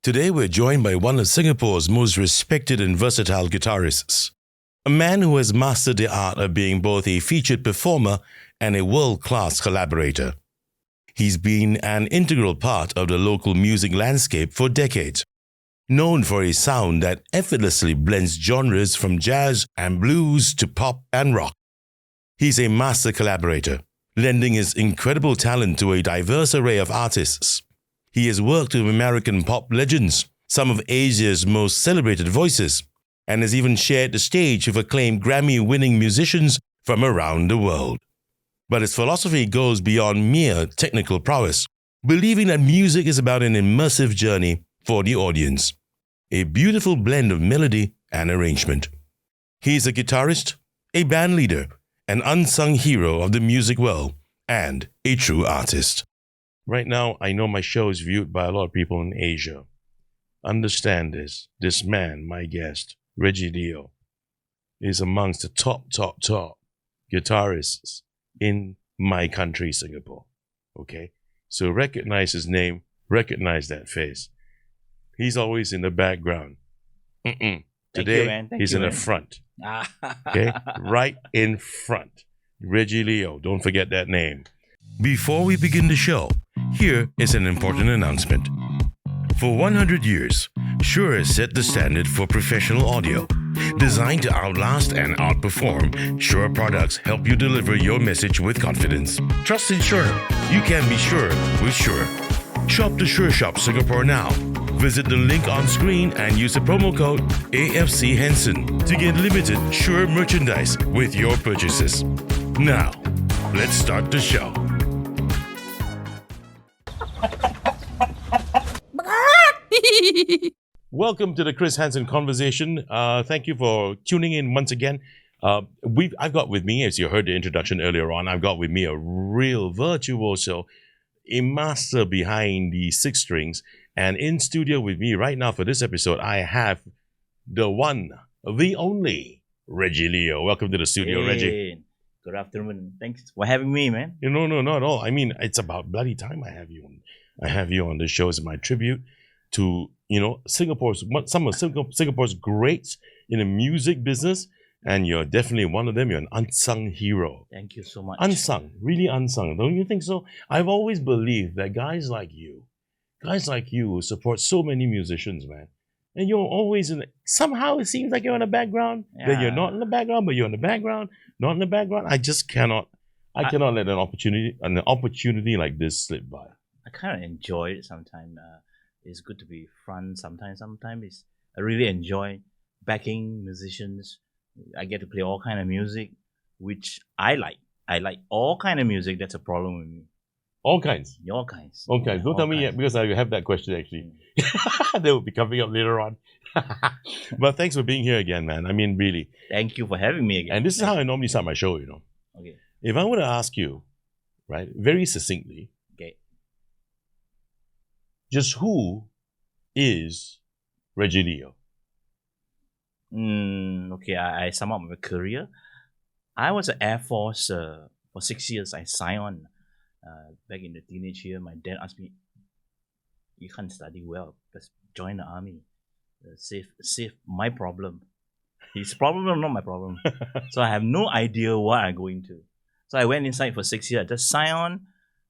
Today we're joined by one of Singapore's most respected and versatile guitarists. A man who has mastered the art of being both a featured performer and a world-class collaborator. He's been an integral part of the local music landscape for decades, known for a sound that effortlessly blends genres from jazz and blues to pop and rock. He's a master collaborator, lending his incredible talent to a diverse array of artists. He has worked with American pop legends, some of Asia's most celebrated voices, and has even shared the stage with acclaimed Grammy-winning musicians from around the world. But his philosophy goes beyond mere technical prowess, believing that music is about an immersive journey for the audience, a beautiful blend of melody and arrangement. He is a guitarist, a band leader, an unsung hero of the music world, and a true artist. Right now, I know my show is viewed by a lot of people in Asia. Understand this man, my guest, Reggie Leo, is amongst the top guitarists in my country, Singapore. Okay? So recognize his name, recognize that face. He's always in the background. Today, he's in the front. Okay? Right in front. Reggie Leo, don't forget that name. Before we begin the show, here is an important announcement. For 100 years, Shure has set the standard for professional audio. Designed to outlast and outperform, Shure products help you deliver your message with confidence. Trust in Shure. You can be sure with Shure. Shop the Shure Shop Singapore now. Visit the link on screen and use the promo code AFC Henson to get limited Shure merchandise with your purchases. Now, let's start the show. Welcome to the Chris Hansen Conversation. Thank you for tuning in once again. I've got with me, as you heard the introduction earlier on, I've got with me a real virtuoso, a master behind the six strings. And in studio with me right now for this episode, I have the one, the only, Reggie Leo. Welcome to the studio, Reggie. Good afternoon. Thanks for having me, man. No, not at all. I mean, it's about bloody time I have you on. I have you on the show as my tribute to, some of Singapore's greats in the music business, and you're definitely one of them. You're an unsung hero. Thank you so much. Unsung, really unsung. Don't you think so? I've always believed that guys like you who support so many musicians, man, and you're always somehow it seems like you're in the background, that you're not in the background, but you're in the background, not in the background. I cannot let an opportunity like this slip by. I kind of enjoy it sometimes. It's good to be front sometimes. I really enjoy backing musicians. I get to play all kind of music, which I like. I like all kind of music. That's a problem with me. All kinds. All kinds. Don't tell me yet, because I have that question actually. That will be coming up later on. But thanks for being here again, man. I mean, really. Thank you for having me again. And this is how I normally start my show, Okay. If I were to ask you, right, very succinctly, just who is Reggie Leo? Okay, I sum up my career. I was an Air Force for 6 years. I signed on back in the teenage year. My dad asked me, "You can't study well, just join the army. Save my problem. His problem, not my problem." So I have no idea what I'm going to. So I went inside for 6 years. I just signed on.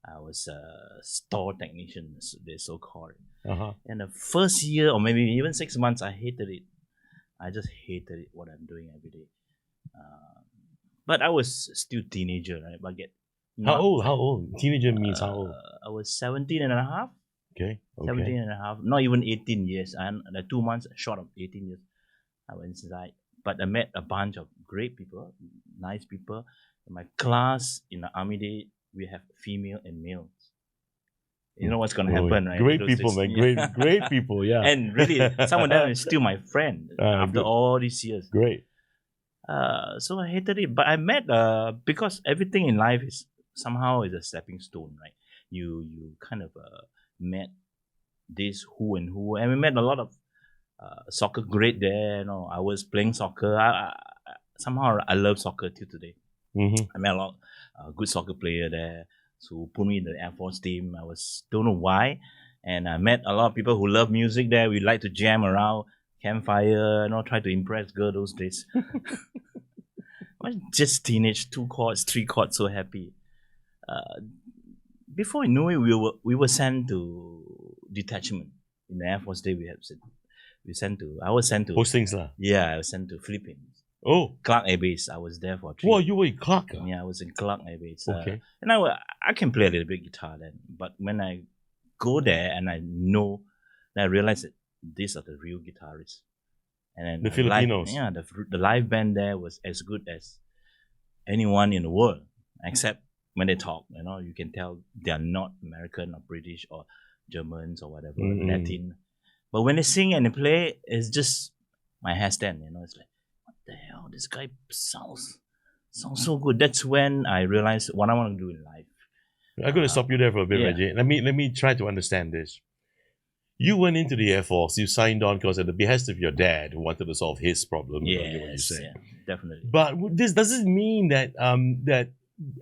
I was a store technician, they're so called. And the first year, or maybe even 6 months, I hated it. I just hated it, what I'm doing every day. But I was still teenager, right? But How old? Teenager means how old? I was 17 and a half. Okay. 17 and a half. Not even 18 years. And 2 months short of 18 years. I went inside. But I met a bunch of great people, nice people. In my class, in the army day, we have female and males. You know what's going to happen, right? Great people, man. Great people, yeah. And really, some of them is still my friend after all these years. Great. So I hated it. But I met, because everything in life is somehow is a stepping stone, right? You kind of met this who, and we met a lot of soccer great there. I was playing soccer. Somehow I love soccer till today. I met a lot of good soccer player there. So put me in the Air Force team. I don't know why. And I met a lot of people who love music there. We like to jam around campfire, try to impress girl those days. Just teenage, 2 chords, 3 chords, so happy. Before we knew it, we were sent to detachment in the Air Force Day. I was sent to Postings lah. Yeah, I was sent to Philippines. Oh, Clark Air Base. I was there for 3 wow, you were in Clark. Yeah, I was in Clark Air Base. Okay. And I can play a little bit guitar then, but when I go there and I realize that these are the real guitarists. And then The Filipinos. The live band there was as good as anyone in the world, except when they talk. You can tell they are not American or British or Germans or whatever, Latin. But when they sing and they play, it's just my hair stand. It's like, what the hell? This guy sounds so good. That's when I realized what I want to do in life. I'm going to stop you there for a bit, yeah. Reggie. Let me try to understand this. You went into the Air Force. You signed on because at the behest of your dad, who wanted to solve his problem. Yes, what you said. yeah, definitely. But does this mean that that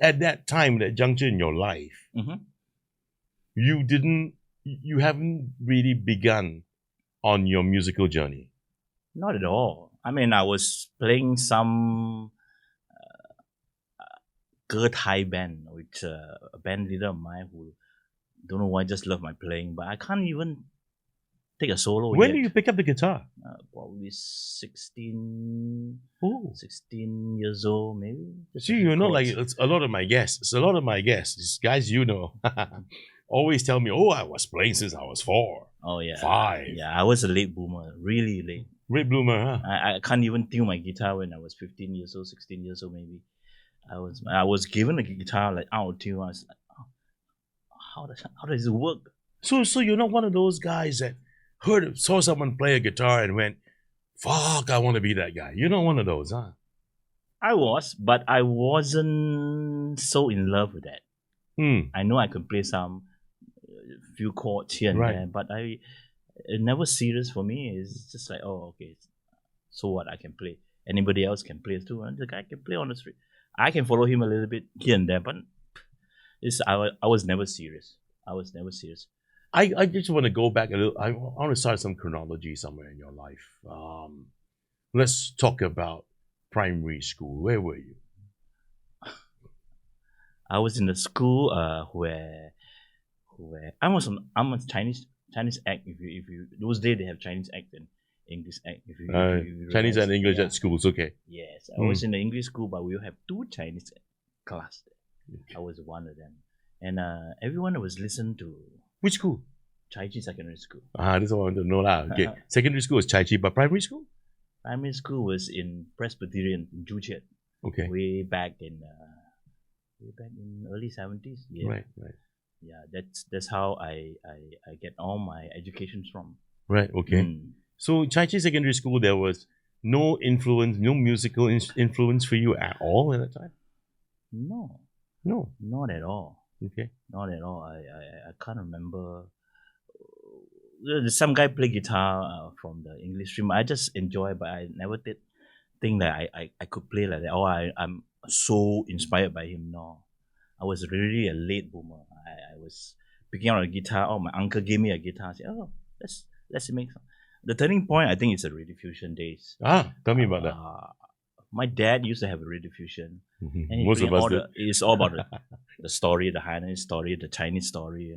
at that time, that juncture in your life, you haven't really begun on your musical journey? Not at all. I mean, I was playing some Thai band with a band leader of mine who don't know why just love my playing, but I can't even take a solo When yet. did you pick up the guitar? Probably 16 years old, maybe. See, like it's a lot of my guests, these guys always tell me, I was playing since I was 4. Oh, yeah. 5. Yeah, I was a late boomer, really late. Late bloomer, huh? I can't even tune my guitar when I was 15 years old, 16 years old, maybe. I was given a guitar like out of tune. I was like, how does it work? So you're not one of those guys that saw someone play a guitar and went, fuck, I want to be that guy. You're not one of those, huh? I was, but I wasn't so in love with that. I know I could play some few chords here and there, but it never serious for me. It's just like, okay, so what? I can play. Anybody else can play too. And the guy can play on the street. I can follow him a little bit here and there, but I was never serious. I just want to go back a little. I want to start some chronology somewhere in your life. Let's talk about primary school. Where were you? I was in the school where I'm a Chinese act. If you those days they have Chinese act and English act. If you Chinese and English yeah. at schools, okay. Yes, I was in the English school, but we have 2 Chinese class there. Okay. I was one of them, and everyone was listening to Which school? Chai Chi Secondary School. This is what I want to know lah. Okay, secondary school was Chai Chi, but primary school? Primary school was in Presbyterian in Joo Chiat. Okay. Way back in early 70s. Yeah. Right. Yeah, that's how I get all my education from. Right. Okay. So Chai Chi Secondary School, there was no musical influence for you at all at that time? No, not at all. Okay. Not at all. I can't remember. Some guy play guitar from the English stream. I just enjoy, but I never did think that I could play like that. I'm so inspired by him. No, I was really a late boomer. I was picking out a guitar. My uncle gave me a guitar. I said, let's make some. The turning point, I think, it's the Rediffusion days. Tell me about that. My dad used to have a Rediffusion. And Most of us it's all about the story, the Hainanese story, the Chinese story,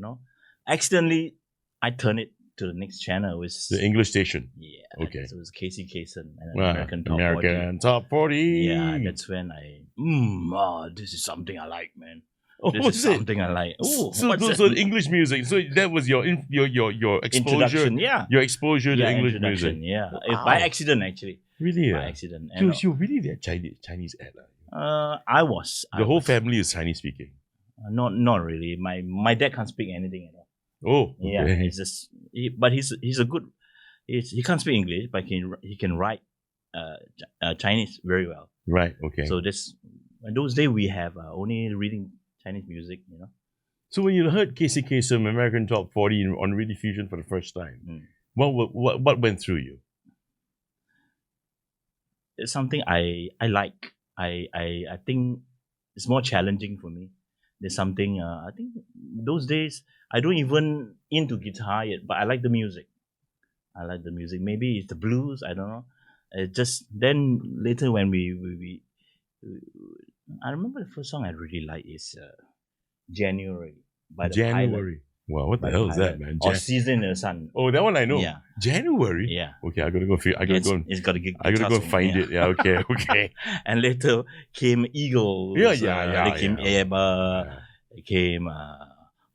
Accidentally, I turned it to the next channel. The English station. Yeah. Okay. So it was Casey Kasem and American Top 40. Yeah, that's when this is something I like, man. This is something I like. So English music. So that was your exposure. Your exposure to English music. Yeah. Wow. By accident, actually. Really? By accident. You're really that Chinese at. I was. The whole family is Chinese speaking. Not really. My dad can't speak anything at all. Oh, okay. Yeah. It's just. But he's a good. He can't speak English, but he can write Chinese very well. Right. Okay. So in those days we have only reading Chinese music, So when you heard Casey Kasem, American Top 40 on Rediffusion for the first time, what went through you? It's something I like. I think it's more challenging for me. There's something. I think those days I don't even into guitar yet, but I like the music. I like the music. Maybe it's the blues. I don't know. Just then later when we I remember the first song I really like is January by the Pilot. January. Wow, what the By hell is Pilot. that, man? Or Season in the Sun. Oh, that one I know. Yeah. January. Yeah. Okay, I gotta go. It's got a good I gotta go guitar find song, it. Yeah. Okay. Okay. And later came Eagles. They came Eba. They came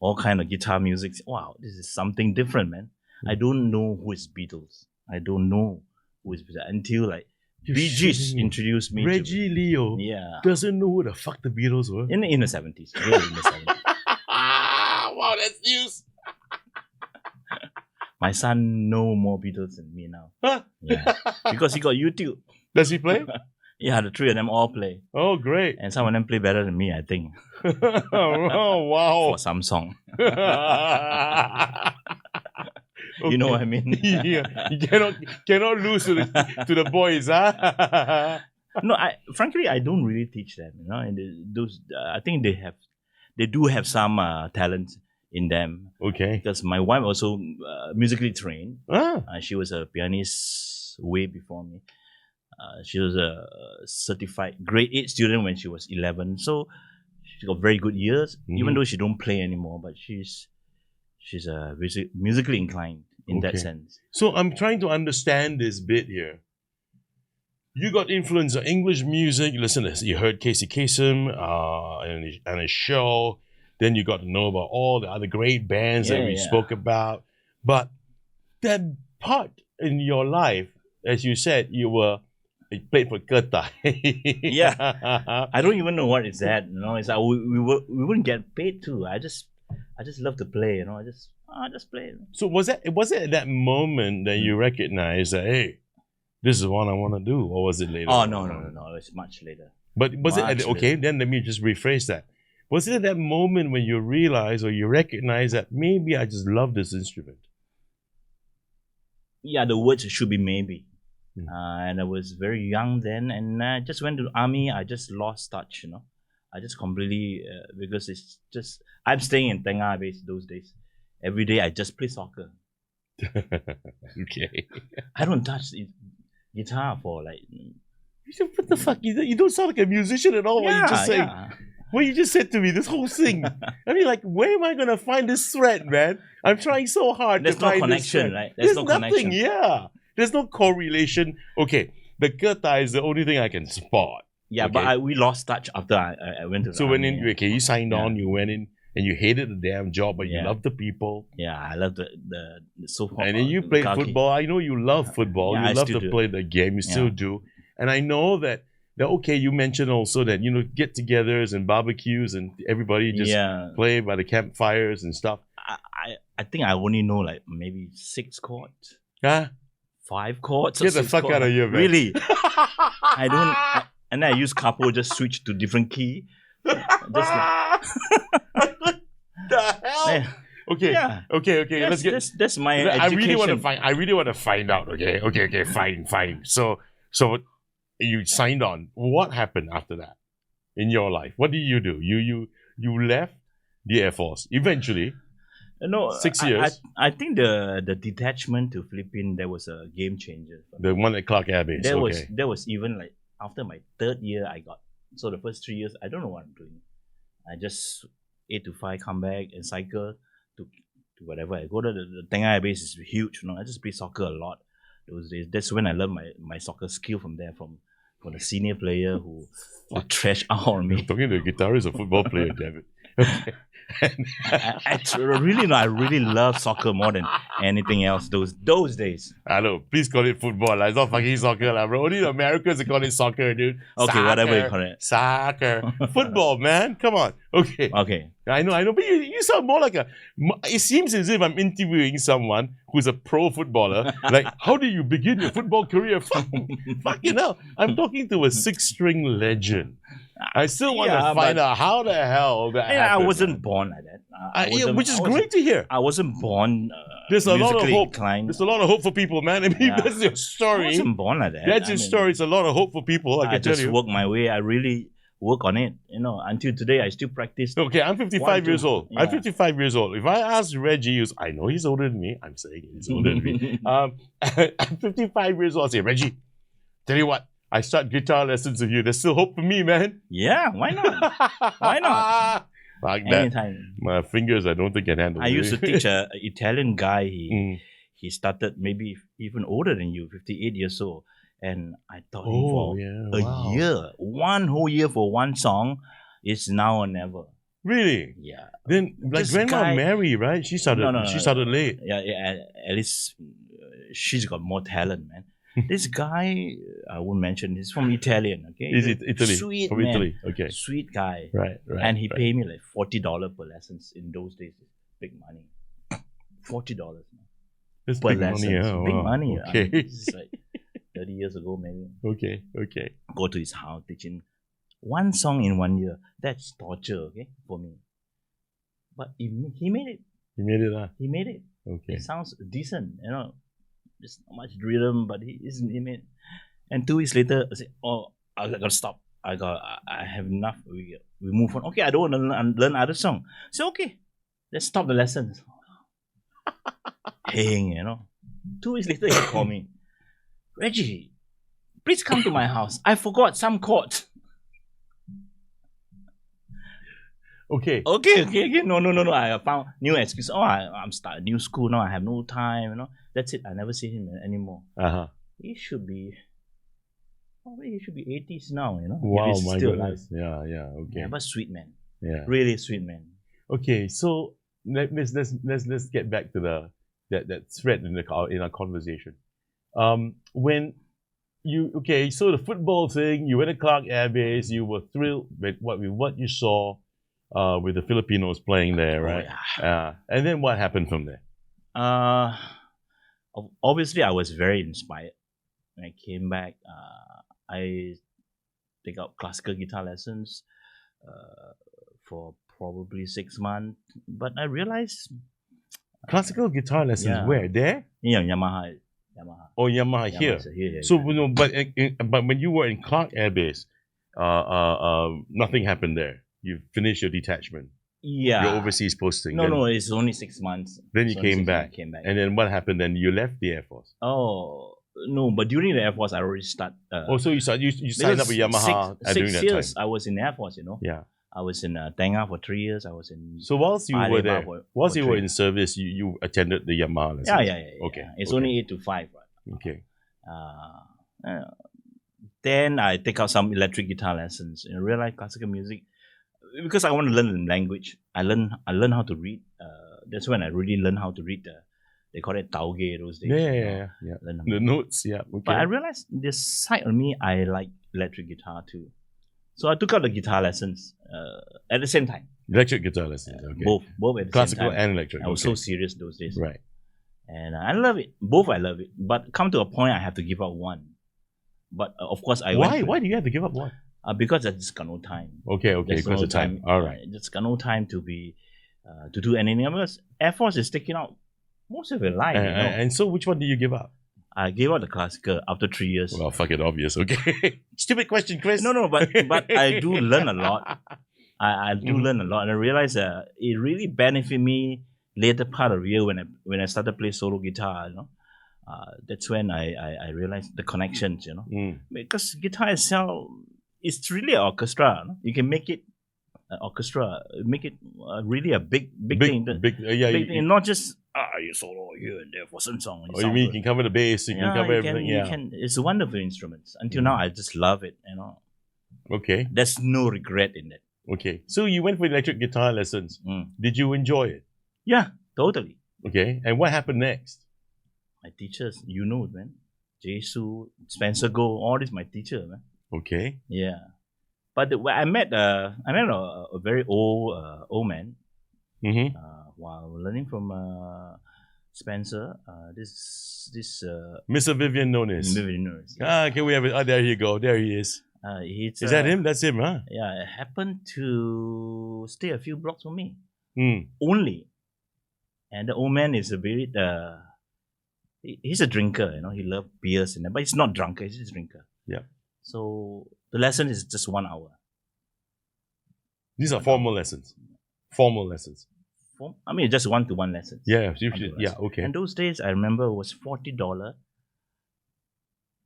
all kind of guitar music. Wow, this is something different, man. I don't know who is Beatles. I don't know who is Beatles until like Bee Gees introduced me Reggie Leo doesn't know who the fuck the Beatles were. in the 70s. Really in the 70s. Wow, that's news. My son know more Beatles than me now. Huh? Yeah. Because he got YouTube. Does he play? Yeah, the three of them all play. Oh, great. And some of them play better than me, I think. Oh, wow. For some song. Okay. You know what I mean? Yeah. You cannot lose to the boys, huh? No, frankly I don't really teach them, you know. And those I think they do have some talent in them. Okay. Because my wife also musically trained. Ah. She was a pianist way before me. She was a certified grade 8 student when she was 11. So she got very good years, even though she don't play anymore. But she's musically inclined in that sense. So I'm trying to understand this bit here. You got influence of English music. Listen, you heard Casey Kasem and his show. Then you got to know about all the other great bands that we spoke about. But that part in your life, as you said, you played for Ketai. Yeah, I don't even know what is that. You know, it's like we wouldn't get paid to. I just love to play. You know, I just play. So was it at that moment that you recognized that, hey, this is what I want to do, or was it later? Oh no, it's much later. But was it okay? Then let me just rephrase that. Was it at that moment when you realized or you recognized that maybe I just love this instrument? Yeah, the words should be maybe. And I was very young then, and I just went to the army. I just lost touch, you know. I just completely because it's just I'm staying in Tengah base those days. Every day I just play soccer. Okay. I don't touch guitar for like. What the fuck? You don't sound like a musician at all. What you just saying? What you just said to me, this whole thing. I mean, like, where am I gonna find this thread, man? I'm trying so hard to find this thread. Right? There's no nothing. Connection. Yeah. There's no correlation. Okay, the Ketai is the only thing I can spot. Yeah, okay? But we lost touch after I went to the So army, you signed on, you went in, and you hated the damn job, but you loved the people. Yeah, I love the so. And then you played football. I know you love football. Yeah, you love to play the game. You still do. And I know that okay, you mentioned also that, you know, get-togethers and barbecues and everybody just play by the campfires and stuff. I think I only know like maybe 6 chords. Huh? 5 chords. Get the fuck out of here, man. Really? I don't. And then I use capo, just switch to different key. Just like, what the hell? Yeah. Okay. Yeah. Okay. Let's get. That's my education. I really want to find out. Okay. Fine. So you signed on. What happened after that in your life? What did you do? You left the Air Force eventually. No, 6 years. I think the detachment to Philippines, that was a game changer. The one at Clark Air Base. There was even like after my 3rd year, so the first 3 years I don't know what I'm doing. I just 8 to 5 come back and cycle to whatever. I go to the Tengah Air Base is huge. You know, I just play soccer a lot those days. That's when I learned my soccer skill from there, from the senior player who trash out on me. You're talking to a guitarist or football player, David. Okay. I really love soccer more than anything else those days. I know. Please call it football. It's not fucking soccer, bro. Only the Americans call it soccer, dude. Okay, soccer, whatever you call it. Soccer. Football, man. Come on. Okay. I know. But you sound more like it seems as if I'm interviewing someone who's a pro footballer. Like, how do you begin your football career? Fucking hell. I'm talking to a 6-string legend. I still want to find out how the hell that happened. I wasn't born like that. Which is great to hear. I wasn't born there's a lot of hope. Inclined. There's a lot of hope for people, man. I mean, that's your story. I wasn't born like that. That's your story. It's a lot of hope for people, I can tell you. I just worked my way. I really work on it. Until today, I still practice. Okay, I'm 55 One, two, years old. I'm yeah. 55 years old. If I ask Reggie, I know he's older than me. I'm saying he's older than me. I'm 55 years old. I say, Reggie, tell you what, I start guitar lessons with you. There's still hope for me, man. Yeah, why not? Why not? Like that. Anytime. My fingers, I don't think can handle I it. used to teach an Italian guy. Mm. He started maybe even older than you, 58 years old. And I taught him Oh, for yeah. a Wow. year. One whole year for one song. It's now or never. Really? Yeah. Then, like This Grandma guy- Mary, right? She started. No. She started late. Yeah, at least she's got more talent, man. This guy, I won't mention, he's from Italian, okay? Is it Italy? Sweet From man. Italy. Okay. Sweet guy. Right. And he right. paid me like $40 per lessons in those days. Big money. $40 That's per big lesson. money. Oh, Big wow. money. Okay. This is like 30 years ago, maybe. Okay. Go to his house, teaching one song in 1 year. That's torture, okay, for me. But he made it. You made it, huh? He made it. Okay. It sounds decent, There's not much rhythm, but he made. And 2 weeks later, I said, "Oh, I gotta stop. I have enough. We move on. Okay, I don't want to learn other song. So okay, let's stop the lessons." Paying, 2 weeks later, he called me, "Reggie, please come to my house. I forgot some chords." Okay. Okay. No. I found new excuse. Oh, I'm starting new school now. I have no time. That's it. I never see him anymore. He should be. Probably he should be 80s now. Wow, If he's my still goodness. Yeah. Okay. Yeah, but sweet man. Yeah. Really sweet man. Okay. So let's get back to that thread in our conversation. When so the football thing, you went to Clark Air Base, you were thrilled with what you saw with the Filipinos playing there, right? Yeah. And then what happened from there? Obviously, I was very inspired. When I came back, I take out classical guitar lessons for probably 6 months. But I realized Classical guitar lessons, yeah. where? There? Yamaha. Oh, Yamaha here. Here. So, but when you were in Clark Air Base, nothing happened there. You finished your detachment. Yeah. Your overseas posting. No, it's only 6 months. Then you came back. Came back. And then what happened? Then you left the Air Force. Oh no! But during the Air Force, I already started. So you signed up with Yamaha during that 6 years. time. I was in Air Force. Yeah. I was in Tenga for 3 years. I was in. So whilst you were there, whilst you were 3 in service, you attended the Yamaha lessons. Yeah. Okay. It's only 8 to 5, right? Okay. Then I take out some electric guitar lessons and realize classical music because I want to learn the language. I learn how to read. That's when I really learned how to read they call it tauge those days. Yeah. The notes, yeah. Okay. But I realized this side of me, I like electric guitar too. So I took out the guitar lessons at the same time. Electric guitar lessons, okay. Both at the Classical same time. and electric. I was so serious those days. Right. And I love it. Both I love it. But come to a point I have to give up one. But of course I Why? Why do you have to give up one? Because I just got no time. Okay, because of time. All right. Just got no time to do anything else. Air Force is taking out most of your life. And so which one did you give up? I gave up the classical after 3 years. Well, fuck it, obvious. Okay. Stupid question, Chris. No, but I do learn a lot. I do learn a lot, and I realized it really benefited me later part of the year when I started to play solo guitar. That's when I realized the connections. Because guitar itself is really an orchestra. You can make it an orchestra, make it really a big thing. Big thing, not just you solo here and there for some song. You mean you can cover the bass, you can cover everything. It's a wonderful instrument. Until now, I just love it. Okay. There's no regret in it. Okay. So you went for electric guitar lessons. Did you enjoy it? Yeah, totally. Okay. And what happened next? My teachers, man. Jesu, Spencer Go, all this my teacher, man. Okay. Yeah. But I met a very old man. While learning from Spencer, this Mr. Vivian Nonis. Okay, we have it. There you go. There he is. Is that him? That's him, huh? Yeah, it happened to stay a few blocks from me. Only. And the old man is a very he's a drinker, he loves beers but he's not drunk, he's just a drinker. Yeah. So the lesson is just 1 hour. These are formal lessons. Formal lessons. I mean, just one-to-one lessons. Yeah, One-to-one yeah, lessons. okay. And those days, I remember, it was $40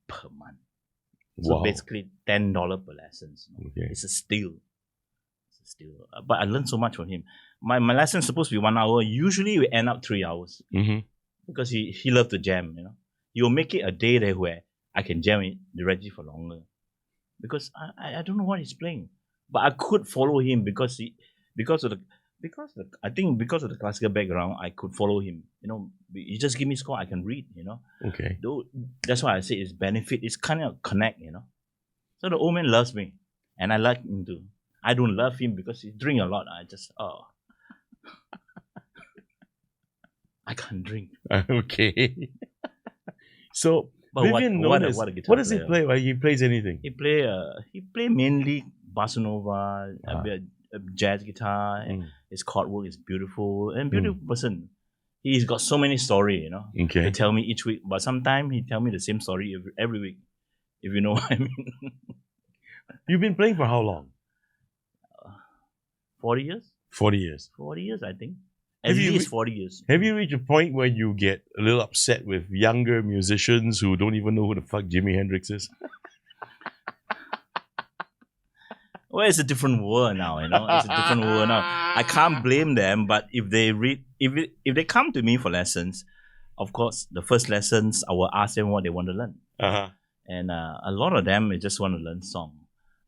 per month. So Wow. basically, $10 per lessons. Okay. It's a steal. But I learned so much from him. My lesson is supposed to be 1 hour. Usually, we end up 3 hours. Mm-hmm. Because he loved to jam, He will make it a day there where I can jam with the Reggie for longer. Because I don't know what he's playing. But I could follow him because of the classical background, I could follow him. You just give me score, I can read, Okay. That's why I say it's benefit. It's kind of connect, So the old man loves me. And I like him too. I don't love him because he drink a lot. I can't drink. Okay. So, But Vivian what knows, a guitar what does he player. play? Well, he plays anything. He play mainly bossa nova, a bit of jazz guitar. His chord work is beautiful and beautiful person. He's got so many stories, Okay. They tell me each week, but sometimes he tell me the same story every week, if you know what I mean. You've been playing for how long? 40 years? 40 years. 40 years, I think. Have At you least 40 years. Have you reached a point where you get a little upset with younger musicians who don't even know who the fuck Jimi Hendrix is? Well, it's a different world now, It's a different world now. I can't blame them, but if they come to me for lessons, of course, the first lessons, I will ask them what they want to learn. Uh-huh. And a lot of them, they just want to learn song.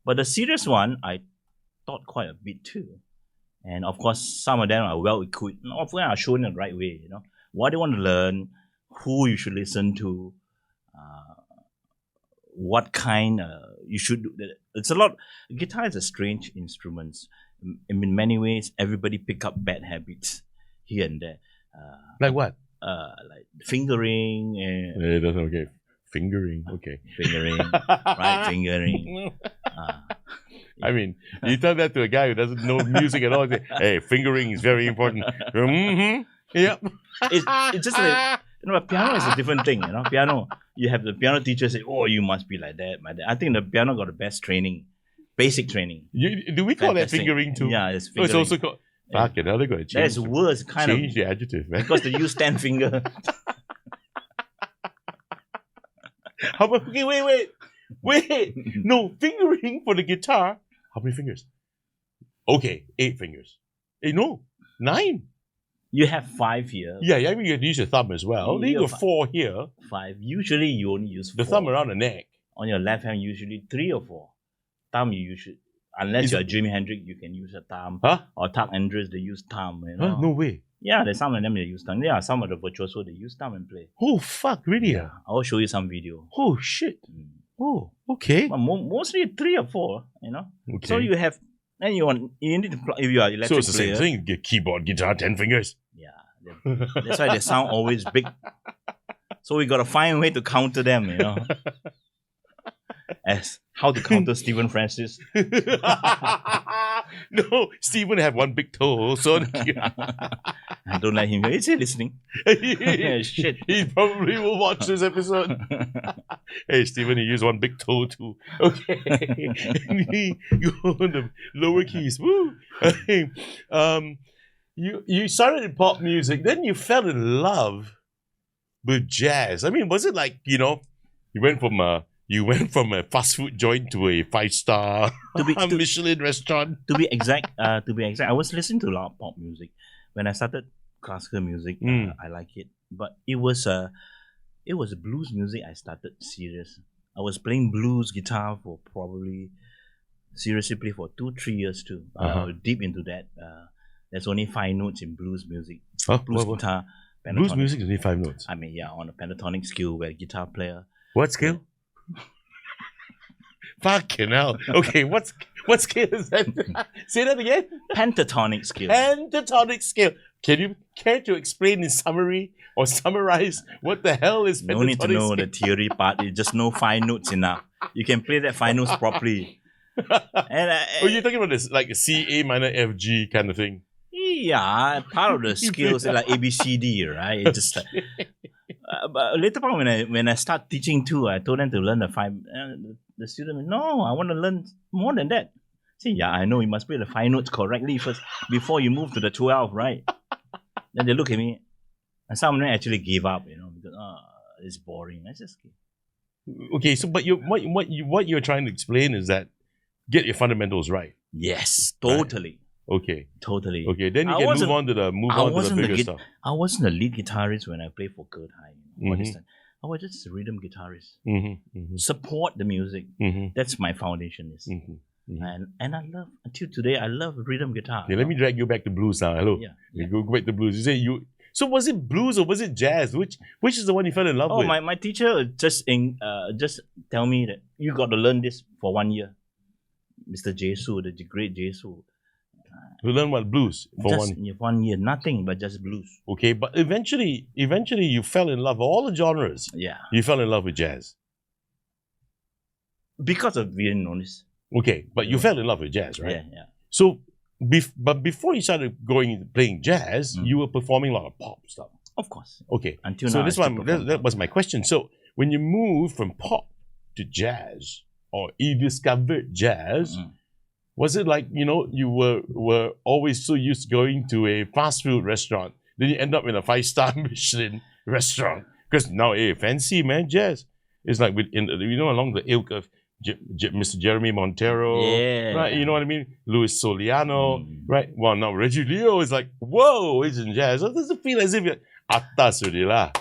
But the serious one, I taught quite a bit too. And of course, some of them are well equipped. Of course, I show in the right way, what they want to learn, who you should listen to, what kind you should do. It's a lot. Guitar is a strange instrument. In many ways, everybody pick up bad habits here and there. Like what? Like fingering. Yeah, that's okay. Fingering, okay. Fingering, right? Fingering. I mean, you tell that to a guy who doesn't know music at all. Say, hey, fingering is very important. Mm-hmm. Yep. It's just like, piano is a different thing, Piano, you have the piano teacher say, oh, you must be like that. I think the piano got the best training, basic training. Do we call Fantastic. that fingering too? Yeah, it's Oh, fingering. it's also called... Fuck it, now they got to change. That's worse, Change the adjective, man. because they use 10 finger. How about... Okay, wait. No, fingering for the guitar. How many fingers? Okay, 8 fingers. No, 9. You have 5 here. Yeah, I mean, you use your thumb as well. Then you got 4 here. 5. Usually, you only use 4. The thumb around the neck. On your left hand, usually 3 or 4. Thumb, you usually... Unless you're Jimi Hendrix, you can use a thumb. Huh? Or Tuck Andrews, they use thumb. Huh? No way. Yeah, there's some of them they use thumb. Yeah, some of the virtuoso, they use thumb and play. Oh, fuck, really? Yeah, I'll show you some video. Oh, shit. Oh, okay. But mostly 3 or 4, Okay. So you have... Then you need to plug... If you are electric So it's the player, same thing. Get keyboard, guitar, 10 fingers. Yeah. That's why they sound always big. So we got to find a way to counter them, As how to counter Stephen Francis. No, Stephen had one big toe. So I don't let him. Is he listening? Shit. He probably will watch this episode. Hey, Stephen, you use one big toe too. Okay. You on the lower keys. Woo. You started in pop music, then you fell in love with jazz. I mean, was it like, you went from a fast food joint to a 5-star Michelin restaurant? To be exact, I was listening to a lot of pop music. When I started classical music, I like it. But it was blues music I started serious. I was playing blues guitar for probably seriously play for 2-3 years too. Deep into that. There's only 5 notes in blues music. Blues guitar. Pentatonic. Blues music is only 5 notes. I mean, yeah, on a pentatonic scale where guitar player. What scale? Fucking hell. Okay, what scale is that? Say that again. Pentatonic scale. Pentatonic scale. Can you care to explain in summary or summarize what the hell is pentatonic No need to know scale? the theory part. You just know 5 notes enough. You can play that 5 notes properly. And you're talking about this like a C, A minor, F, G kind of thing. Yeah, part of the skills like ABCD, right? It's just but later on when I start teaching too, I told them to learn the 5. The student, no, I want to learn more than that. See, yeah, I know you must play the 5 notes correctly first before you move to the 12, right? Then they look at me, and some of them actually give up, because it's boring. I just Okay, so but what you're trying to explain is that get your fundamentals right. yes, totally, Okay. totally. Okay, then you I can wasn't- move on to the bigger stuff. I wasn't a lead guitarist when I played for Kurt High. All this Mhm. time. I was just a rhythm guitarist. Mm-hmm, Support the music. mm-hmm, That's my foundation. Is. mm-hmm. And I love, until today, I love rhythm guitar. Okay, let me drag you back to blues now. Hello. Yeah. Go back to blues. You say you. So was it blues or was it jazz? Which is the one you fell in love Oh, with? my teacher just tell me that you got to learn this for 1 year. Mr. Jesu, the great Jesu. You learn what blues for Just 1 year, nothing but just blues. Okay, but eventually you fell in love with all the genres. Yeah. You fell in love with jazz. Because of Vietnamese. Okay, but you fell in love with jazz, right? Yeah. So, but before you started playing jazz, you were performing a lot of pop stuff. Of course. Okay, Until so now, this I still one perform that pop. was my question. So when you moved from pop to jazz, or you discovered jazz, was it like you were always so used to going to a fast food restaurant, then you end up in a 5-star Michelin restaurant? Because now, fancy man, jazz. It's like along the ilk of Mr. Jeremy Montero, Yeah. right? You know what I mean? Luis Soliano, right? Well, now Reggie Leo is like, whoa, it's in jazz. So does it feel as if you're atas already lah?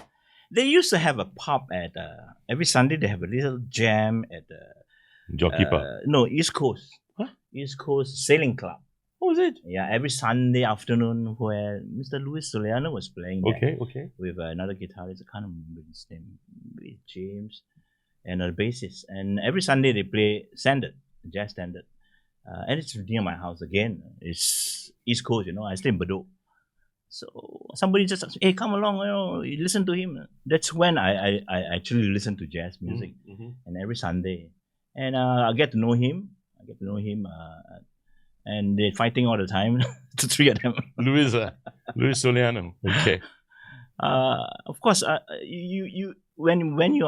They used to have a pub at every Sunday. They have a little jam at Jockey Park. no, East Coast. Huh? East Coast Sailing Club. What was it? Yeah, every Sunday afternoon where Mr. Luis Soliano was playing there Okay. with another guitarist. I can't remember his name. Maybe James, and a bassist. And every Sunday they play standard, jazz standard. And it's near my house again. It's East Coast, I stay in Bedok. So somebody just asked me, hey, come along, you listen to him. That's when I actually listen to jazz music. And every Sunday. And I get to know him. And they're fighting all the time, the three of them. Luis Soliano. Okay. Of course, you when you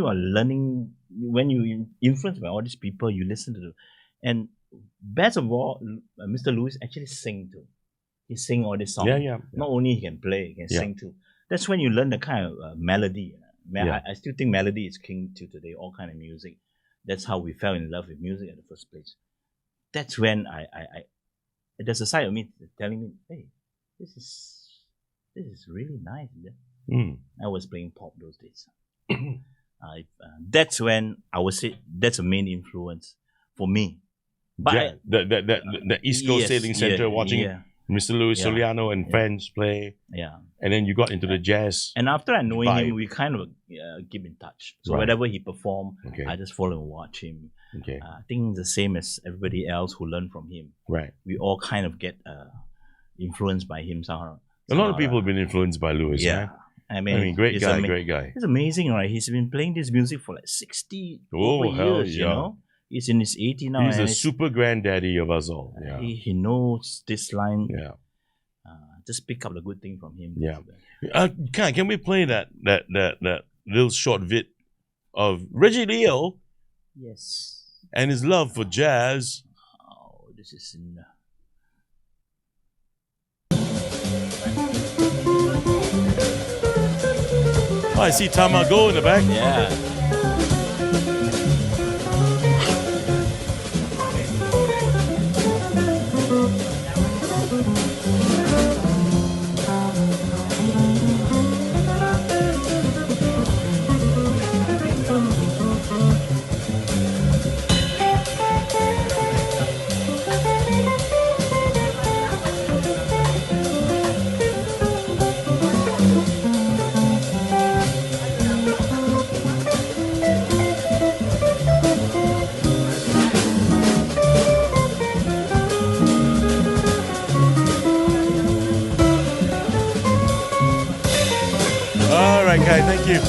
are learning, when you influenced by all these people, you listen to them. And best of all, Mr. Luis actually sing too. He sing all these songs. Yeah. Not only he can play, he can sing too. That's when you learn the kind of melody. I still think melody is king to today, all kind of music. That's how we fell in love with music in the first place. That's when I there's a side of me telling me, hey, this is really nice. I was playing pop those days. That's when I would say that's a main influence for me. But the East Coast Sailing Center, watching Mr. Luis Soliano and friends play. Yeah. And then you got into the jazz. And after I knowing vibe. him, we kind of keep in touch. So Right. whenever he perform, Okay. I just follow and watch him. Okay. I think the same as everybody else who learn from him. Right. We all kind of get influenced by him somehow. A lot of people have been influenced by Luis. Yeah. Right? I mean, great it's guy. It's amazing, right? He's been playing this music for like 60 Oh, over hell years, yeah. He's in his 80 now. He's and the super granddaddy of us all. Yeah. he knows this line. Yeah. Just pick up the good thing from him. Yeah. Can we play that little short vid of Reggie Leo Yes. and his love for jazz? Oh, this is in... Oh, I see Tamago in the back. Yeah. All right, guys, thank you.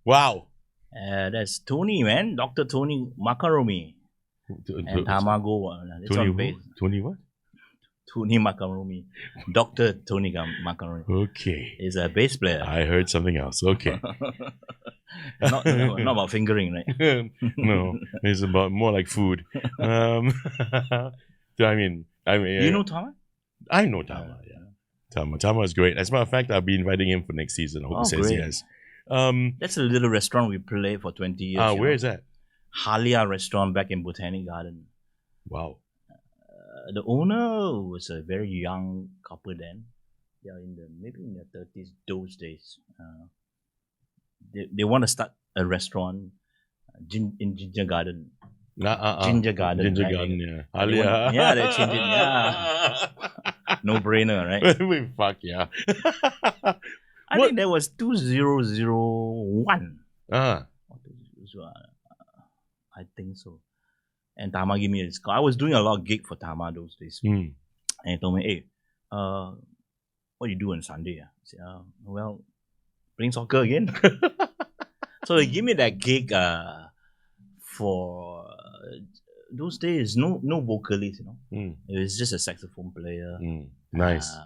Wow. That's Tony, man. Dr. Tony Macaroni. And Tamago. It's Tony on who? bass. Tony what? Tony Macaroni. Dr. Tony Macaroni Okay. is a bass player. I heard something else. Okay. not about fingering, right? No, it's about more like food. I mean, You know Tama? I know Tama. Yeah, Tama is great. As a matter of fact, I'll be inviting him for next season. I hope he says great. yes. That's a little restaurant we played for 20 years. Where is that? Halia restaurant back in Botanic Garden. Wow. The owner was a very young couple then. They are maybe in their 30s those days. They want to start a restaurant in Ginger Garden. Ginger Garden. Ginger right? Garden, yeah. Yeah, they changed it. Yeah. No brainer, right? Fuck yeah. I think that was 2001. I think so. And Tama gave me his call. I was doing a lot of gig for Tama those days. And he told me, hey, what you do on Sunday? I said, well, playing soccer again. So they give me that gig for those days, no vocalist, It was just a saxophone player. Nice.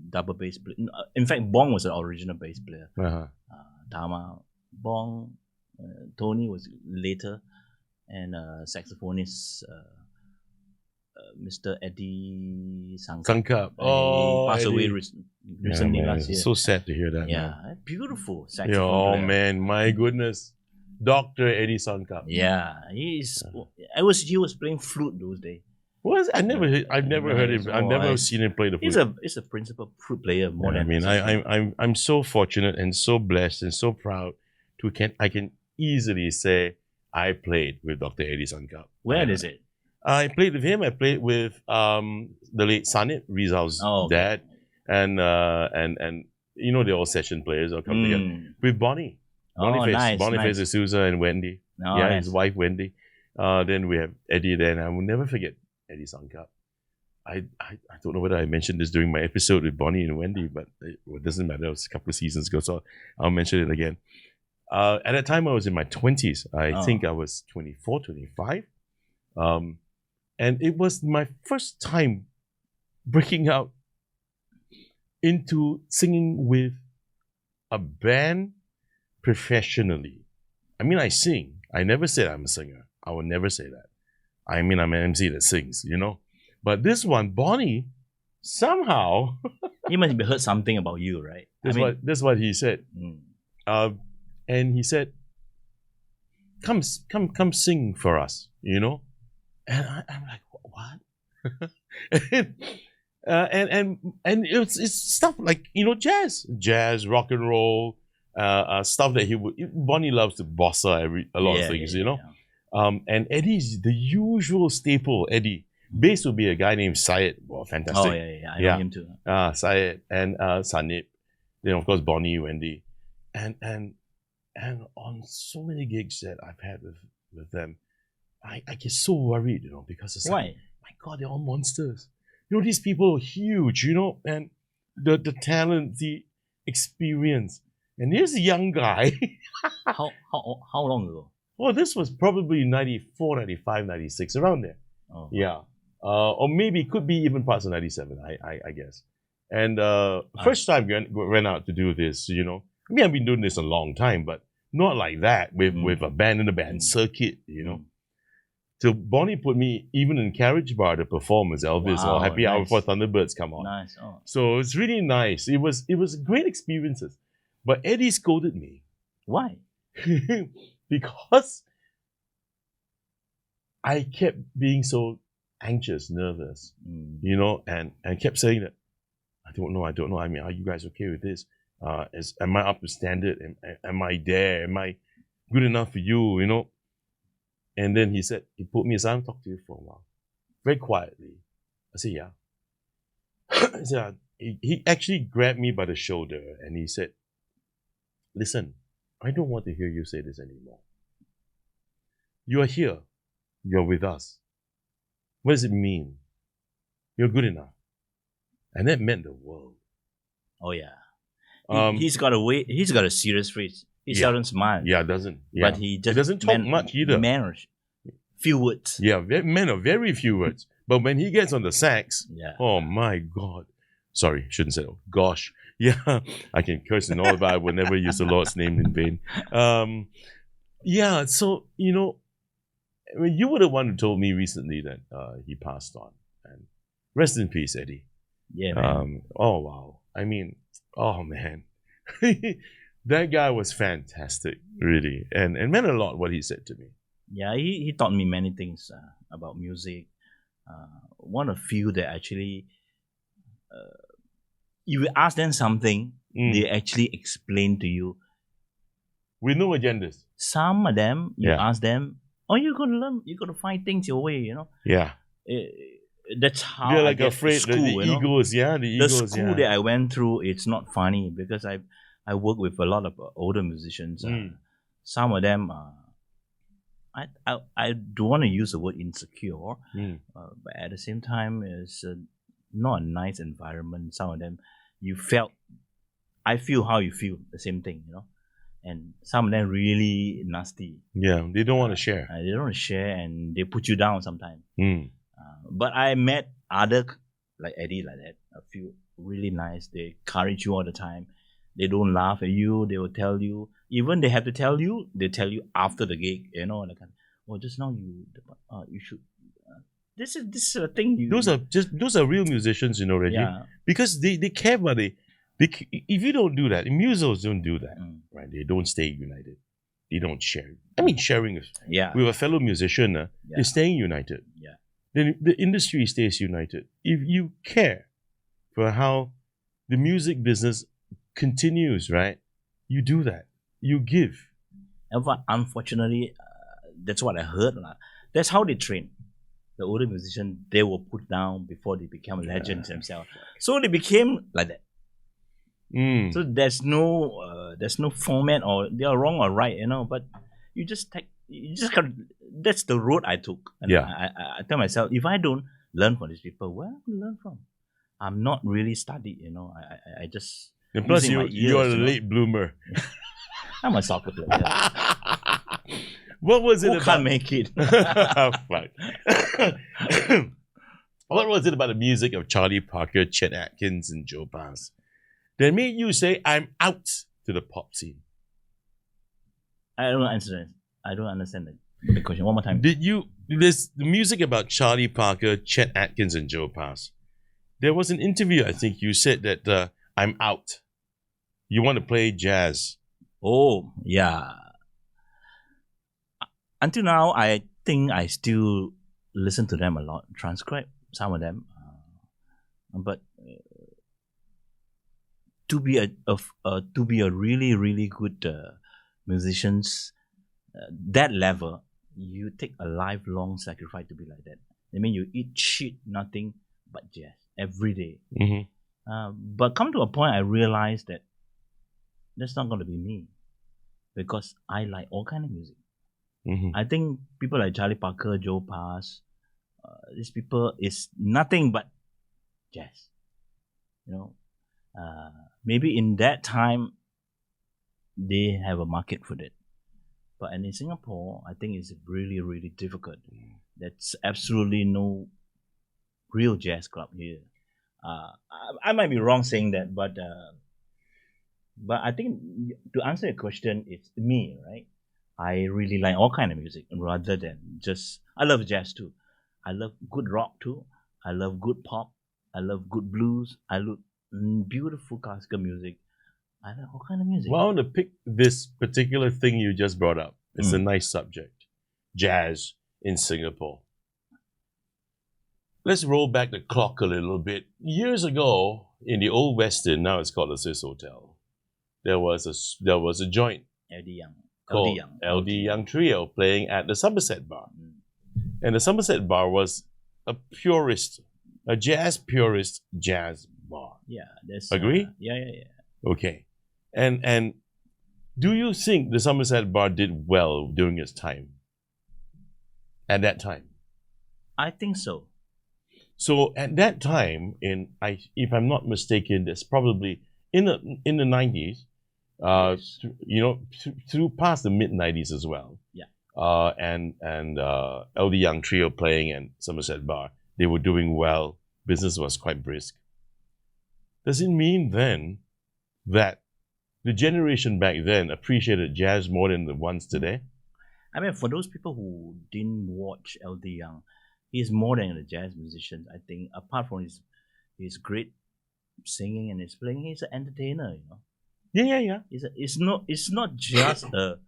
Double bass player. In fact, Bong was the original bass player. Tama, Bong, Tony was later, and saxophonist Mr. Eddie Sangkap. Oh, he passed away recently last year. So sad to hear that. Yeah, man. beautiful saxophone player. Man, my goodness. Dr. Eddie Sangkap. Yeah, he was playing flute those days. I've never heard him. I've never seen him play the flute. He's a principal flute player more than. I'm so fortunate and so blessed and so proud I can easily say I played with Dr. Eddie Sangkap. Where is it? I played with him. I played with the late Sanit, Rizal's dad, and they're all session players. All come together with Bonnie. Boniface D'Souza and Wendy. His wife Wendy. Then we have Eddie there, and I will never forget Eddie Sangkap. I don't know whether I mentioned this during my episode with Bonnie and Wendy, but it doesn't matter. It was a couple of seasons ago, so I'll mention it again. At that time, I was in my 20s. I think I was 24, 25. And it was my first time breaking out into singing with a band professionally. I mean, I sing. I never said I'm a singer. I would never say that. I mean, I'm an MC that sings, But this one, Bonnie, somehow... He must have heard something about you, right? That's what he said. And he said, come sing for us, And I'm like, what? and it's stuff like, jazz, rock and roll, stuff that Bonnie loves to bossa a lot of things, and Eddie's the usual staple. Eddie, bass would be a guy named Syed. Well, fantastic. I know him too. Syed and Sanip, then of course Bonnie, Wendy, and on so many gigs that I've had with them, I get so worried, because it's like, my God, they're all monsters. These people are huge, and the talent, the experience. And here's a young guy. How long ago? Well, this was probably 94, 95, 96, around there. Oh. Yeah. Or maybe it could be even parts of 97, I guess. And first time went out to do this, I mean, I've been doing this a long time, but not like that with a band in a band circuit, So Bonnie put me even in Carriage Bar to perform as Elvis or Happy Hour before Thunderbirds come on. Nice. Oh. So it's really nice. It was great experiences. But Eddie scolded me. Why? Because I kept being so anxious, nervous, and kept saying that, I don't know. I mean, are you guys okay with this? Am I up to standard? Am I there? Am I good enough for you? And then he put me aside and talked to you for a while, very quietly. I said, yeah. I said, he actually grabbed me by the shoulder and he said, listen, I don't want to hear you say this anymore. You are here. You're with us. What does it mean? You're good enough. And that meant the world. Oh, yeah. He's got a serious face. He seldom smiles. Yeah, doesn't. Yeah. But he doesn't talk much either. Few words. Yeah, very few words. But when he gets on the sax, Yeah. oh my God. Sorry, shouldn't say, oh, gosh. Yeah, I can curse and all, but I will never use the Lord's name in vain. Yeah, so, I mean, you were the one who told me recently that he passed on. And rest in peace, Eddie. Yeah, man. Oh, wow. I mean, oh, man. That guy was fantastic, really. And meant a lot what he said to me. Yeah, he taught me many things about music. One of few that actually, you ask them something, they actually explain to you. With no agendas. Some of them, you Yeah. ask them, oh, you're gonna learn, you're gonna find things your way, Yeah. That's how They're I like get afraid, school, the egos, yeah, the The egos, school yeah. that I went through, it's not funny because I work with a lot of older musicians. Some of them, I don't want to use the word insecure, but at the same time, it's not a nice environment. Some of them, I feel how you feel, the same thing, and some of them really nasty. Yeah, they don't want to share. They don't want to share, and they put you down sometimes. Mm. But I met other like Eddie like that. A few really nice. They encourage you all the time. They don't laugh at you. They will tell you. Even they have to tell you. They tell you after the gig. Like, oh, just now you should. This is a thing. Those are real musicians, Reggie. Yeah. Because they care about it. If you don't do that, musos don't do that, right? They don't stay united. They don't share. I mean, sharing with a fellow musician is staying united. Yeah. Then the industry stays united. If you care for how the music business continues, right? You do that. You give. But unfortunately, that's what I heard. That's how they train. The older musicians, they were put down before they become legends themselves. So they became like that. So there's no format or they are wrong or right, but you just got. That's the road I took. And I tell myself, if I don't learn from these people, where am I going to learn from? I'm not really studied, I just. And plus, using my you are ears, a late bloomer. I'm a soccer player. What was it Who about? can't make it? What was it about the music of Charlie Parker, Chet Atkins, and Joe Pass that made you say, I'm out to the pop scene? I don't understand the question. One more time. There's the music about Charlie Parker, Chet Atkins, and Joe Pass. There was an interview, I think you said that I'm out. You want to play jazz. Oh, yeah. Until now, I think I still listen to them a lot, transcribe some of them. But to be a really, really good musicians, that level, you take a lifelong sacrifice to be like that. I mean, you eat shit, nothing but jazz every day. But come to a point, I realized that that's not going to be me because I like all kind of music. I think people like Charlie Parker, Joe Pass, these people is nothing but jazz. Maybe in that time they have a market for that. But in Singapore, I think it's really, really difficult. There's absolutely no real jazz club here. I might be wrong saying that, but I think to answer your question, it's me, right? I really like all kind of music rather than just. I love jazz too. I love good rock too. I love good pop. I love good blues. I love beautiful classical music. I like all kind of music. Well, I want to pick this particular thing you just brought up. It's a nice subject. Jazz in Singapore. Let's roll back the clock a little bit. Years ago, in the old Westin, now it's called the Swiss Hotel, there was a joint called LD Young Trio playing at the Somerset Bar. And the Somerset Bar was a jazz purist jazz bar. Yeah, that's agree. Yeah. Okay, and do you think the Somerset Bar did well during its time? At that time, I think so. So at that time, if I'm not mistaken, that's probably in the 90s. Yes. Through past the mid 90s as well. Yeah. And LD Young Trio playing at Somerset Bar. they were doing well, business was quite brisk. Does it mean then that the generation back then appreciated jazz more than the ones today? I mean, for those people who didn't watch L.D. Young, he's more than a jazz musician. I think apart from his great singing and his playing, he's an entertainer. Yeah. It's not just a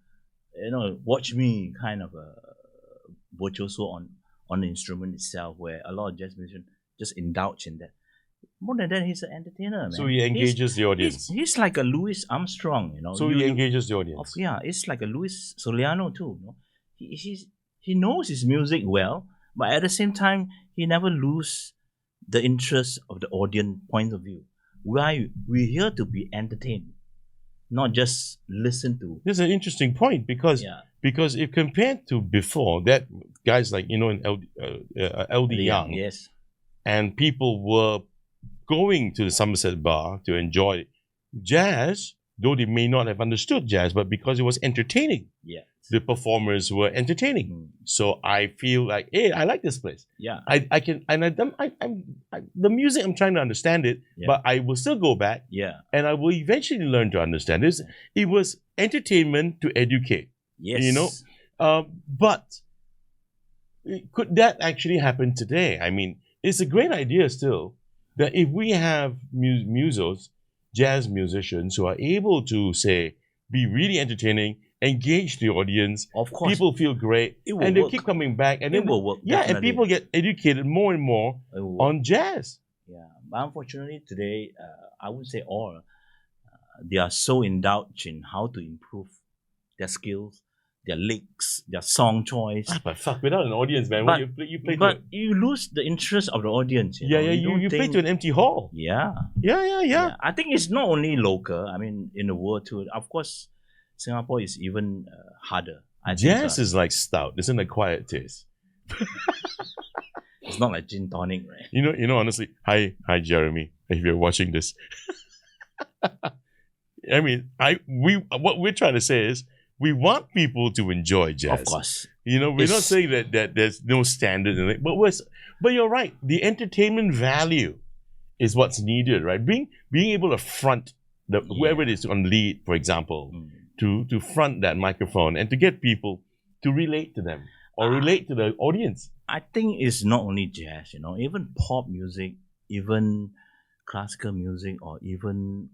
watch me kind of a virtuoso on the instrument itself, where a lot of jazz musicians just indulge in that. More than that, he's an entertainer, man. So he engages the audience. He's like a Louis Armstrong, So he engages the audience. Yeah, it's like a Louis Soliano too. He knows his music well, but at the same time, he never lose the interest of the audience point of view. We're here to be entertained, not just listen to. This is an interesting point because if compared to before, that guys like in LD Young, yes, and people were going to the Somerset Bar to enjoy jazz, though they may not have understood jazz, but because it was entertaining. Yeah. The performers were entertaining. So I feel like, hey, I like this place. Yeah. I can, and the music, I'm trying to understand it, but I will still go back. Yeah. And I will eventually learn to understand this. It was entertainment to educate. Yes. But could that actually happen today? I mean, it's a great idea still that if we have musos, jazz musicians who are able to say, be really entertaining, engage the audience. Of course. People feel great. And they keep coming back. And it will work. Yeah, definitely. and people get educated more and more on jazz. Yeah. But unfortunately today, I would say all, they are so indulged in how to improve their skills, their licks, their song choice. But fuck, without an audience, man, but, you play but you lose the interest of the audience. You play to an empty hall. Yeah. I think it's not only local. I mean, in the world too. Of course, Singapore is even harder. Jazz is like stout. It's an acquired taste. It's not like gin tonic, right? You know. Honestly, hi, Jeremy. If you're watching this, I mean, what we're trying to say is we want people to enjoy jazz. Of course, we're not saying that there's no standard in it, but you're right. The entertainment value is what's needed, right? Being able to front whoever it is on lead, for example. To front that microphone and to get people to relate to them or relate to the audience. I think it's not only jazz, even pop music, even classical music, or even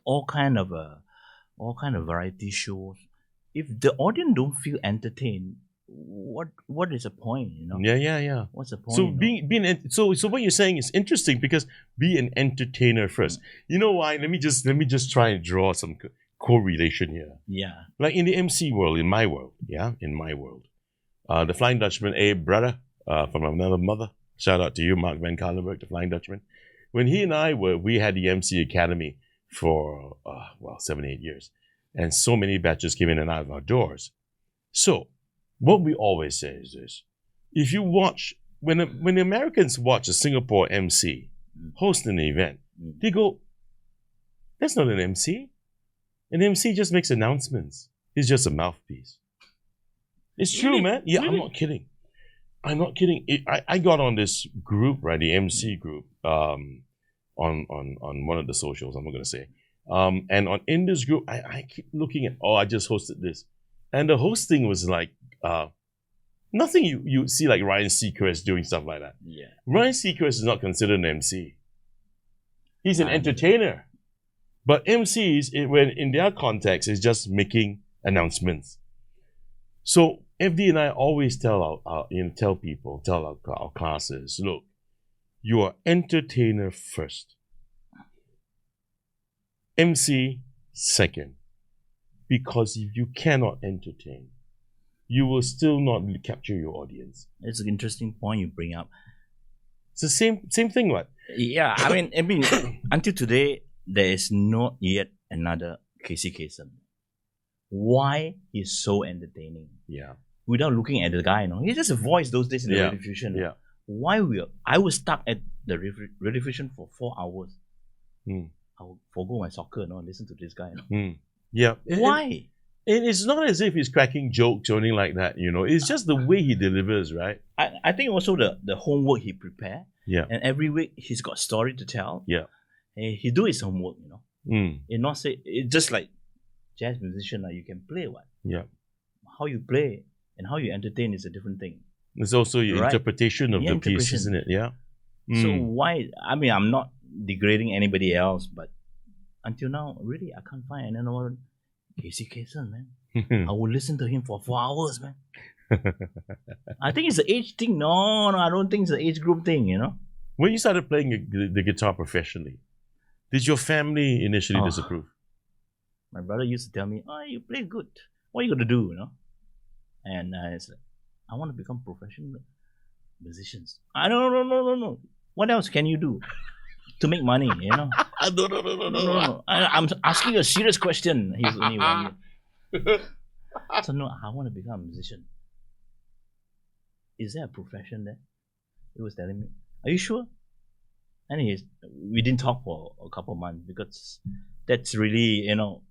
all kind of variety shows. If the audience don't feel entertained, what is the point? Yeah. What's the point? So so what you're saying is interesting because be an entertainer first. You know why? Let me just try and draw some correlation here. Yeah. Like in the MC world, in my world, the Flying Dutchman, brother from another mother. Shout out to you, Mark Van Carlenberg, the Flying Dutchman. When he and I we had the MC Academy for 7-8 years, and so many batches came in and out of our doors. So what we always say is this: if you watch when the Americans watch a Singapore MC host an event, they go, "That's not an MC. An MC just makes announcements. He's just a mouthpiece." It's true, man. Yeah, really? I'm not kidding. I got on this group, right? The MC group, on one of the socials. I'm not gonna say. And in this group, I keep looking at. I just hosted this, and the hosting was like nothing you see like Ryan Seacrest doing stuff like that. Yeah. Ryan Seacrest is not considered an MC. He's an entertainer. But MCs, when in their context, is just making announcements. So FD and I always tell our classes, look, you are entertainer first, MC second, because if you cannot entertain, you will still not capture your audience. It's an interesting point you bring up. It's the same thing, what? Yeah, I mean, until today, there is not yet another Casey Kasem. Why he's so entertaining? Yeah. Without looking at the guy, he's just a voice those days in the radio fusion. Yeah. Why I was stuck at the radio fusion for 4 hours. I will forgo my soccer, listen to this guy. Yeah. Why? And it's not as if he's cracking jokes or anything like that, you know. It's just the way he delivers, right? I think also the homework he prepare. Yeah. And every week he's got story to tell. Yeah. And he do his homework, you know. Mm. It not say it's just like jazz musician, you can play what. Yeah. How you play and how you entertain is a different thing. It's also your Right. interpretation of Yeah, the piece, interpretation. isn't it? Yeah. So Mm. why? I mean, I'm not degrading anybody else, but until now, really, I can't find another Casey Kasem, man. I would listen to him for 4 hours, man. I think it's the age thing. No, I don't think it's the age group thing, you know. When you started playing the guitar professionally, did your family initially disapprove? My brother used to tell me, "Oh, you play good. What are you gonna do?" You know. And it's like, I want to become professional musicians. I no. What else can you do to make money? You know. No. I'm asking you a serious question. He's only 1 year. So no, I want to become a musician. Is there a profession there? He was telling me, "Are you sure?" And we didn't talk for a couple of months because that's really, you know.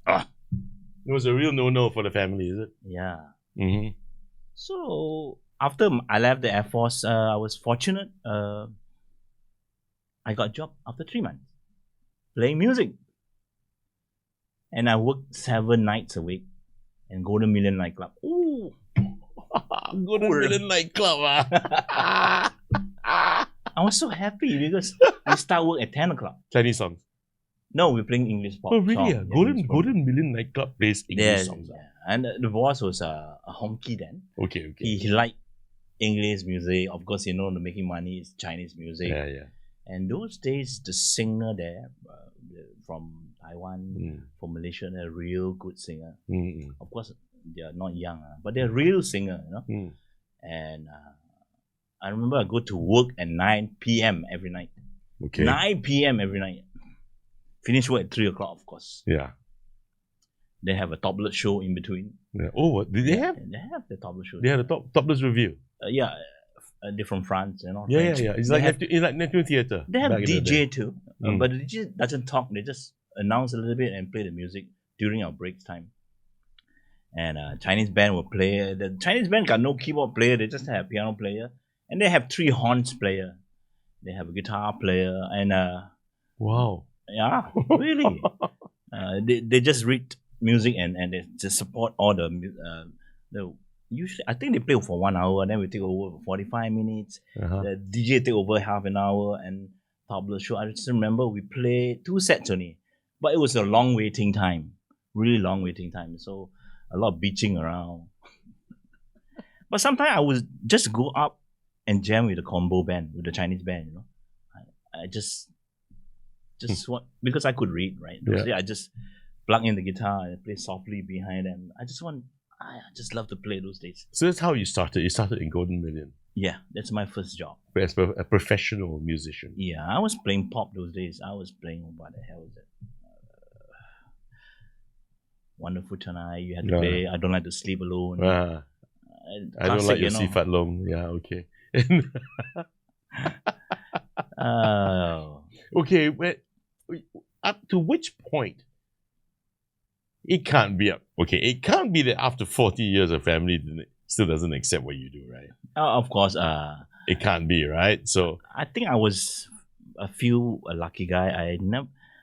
It was a real no-no for the family, is it? Yeah. Mm-hmm. So after I left the Air Force, I was fortunate. I got a job after 3 months playing music. And I worked 7 nights a week in Golden Million nightclub. Ooh. Golden Million nightclub. I was so happy because we start work at 10 o'clock. Chinese songs. No, we're playing English pop. Oh, really? Song. Yeah. Golden Million nightclub plays English songs. Yeah. And the boss was a honky then. Okay. He liked English music. Of course, you know, the making money is Chinese music. Yeah. And those days, the singer there from Taiwan, from Malaysia, they're a real good singer. Mm-hmm. Of course, they're not young, but they're a real singer, you know. Mm. And I remember I go to work at 9 p.m. every night. Okay. 9 p.m. every night. Finish work at 3 o'clock, of course. Yeah. They have a topless show in between. Yeah. Oh, what did they have? They have the topless show. They had a topless review. Yeah, they're from France, you know. Yeah. French. It's like Neptune Theatre. They have back in the day. DJ too, but the DJ doesn't talk. They just announce a little bit and play the music during our break time. And Chinese band will play. The Chinese band got no keyboard player. They just have a piano player, and they have 3 horns player. They have a guitar player, and wow. yeah, really. They just read music and they just support all the usually I think they play for 1 hour, and then we take over for 45 minutes. The DJ take over half an hour, and topless show. I just remember we played 2 sets only, but it was a long waiting time, really long waiting time. So a lot of beaching around. But sometimes I would just go up and jam with the combo band, with the Chinese band. You know, I just want, because I could read, right? Yeah. I just plug in the guitar and play softly behind them. I just love to play those days. So that's how you started. You started in Golden Million. Yeah, that's my first job. As a professional musician. Yeah, I was playing pop those days. I was playing, what the hell is it? Wonderful Tonight. You had to play I Don't Like to Sleep Alone. I Don't Like Your Sifat Long. Yeah, okay. Okay, up to which point? It can't be up. Okay, it can't be that after 40 years of family still doesn't accept what you do, right? Of course. It can't be, right? So I think I was a lucky guy.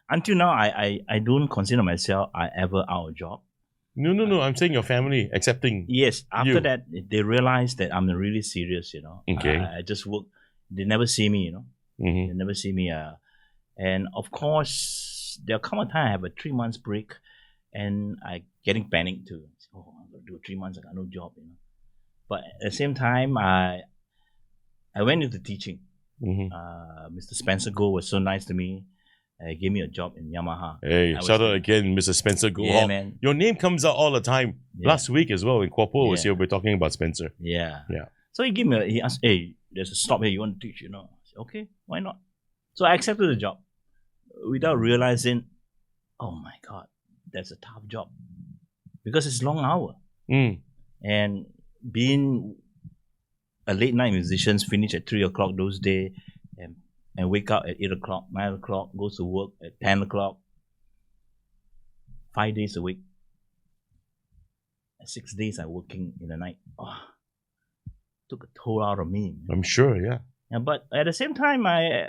Until now, I don't consider myself I ever out of job. No. I'm saying your family accepting. Yes. After that, they realized that I'm really serious. You know. Okay. I just work. They never see me. You know. Mm-hmm. They never see me. And of course, there'll come a time I have a 3 months break, and I getting panicked too. Oh, I'm gonna do 3 months. I got no job. You know. But at the same time, I went into teaching. Mm-hmm. Mr. Spencer Goh was so nice to me. Gave me a job in Yamaha. Hey, shout out again, Mr. Spencer Goh. Yeah, man. Your name comes out all the time. Yeah. Last week as well, in Kuala was here, we're talking about Spencer. Yeah. Yeah. So he asked, hey, there's a stop here, you want to teach, you know? I said, okay, why not? So I accepted the job without realizing, oh my God, that's a tough job. Because it's long hour. And being a late night musician, finish at 3 o'clock those days, and wake up at 8 o'clock, 9 o'clock, goes to work at 10 o'clock, 5 days a week. 6 days I working in the night. Took a toll out of me. I'm sure, yeah. Yeah, but at the same time, I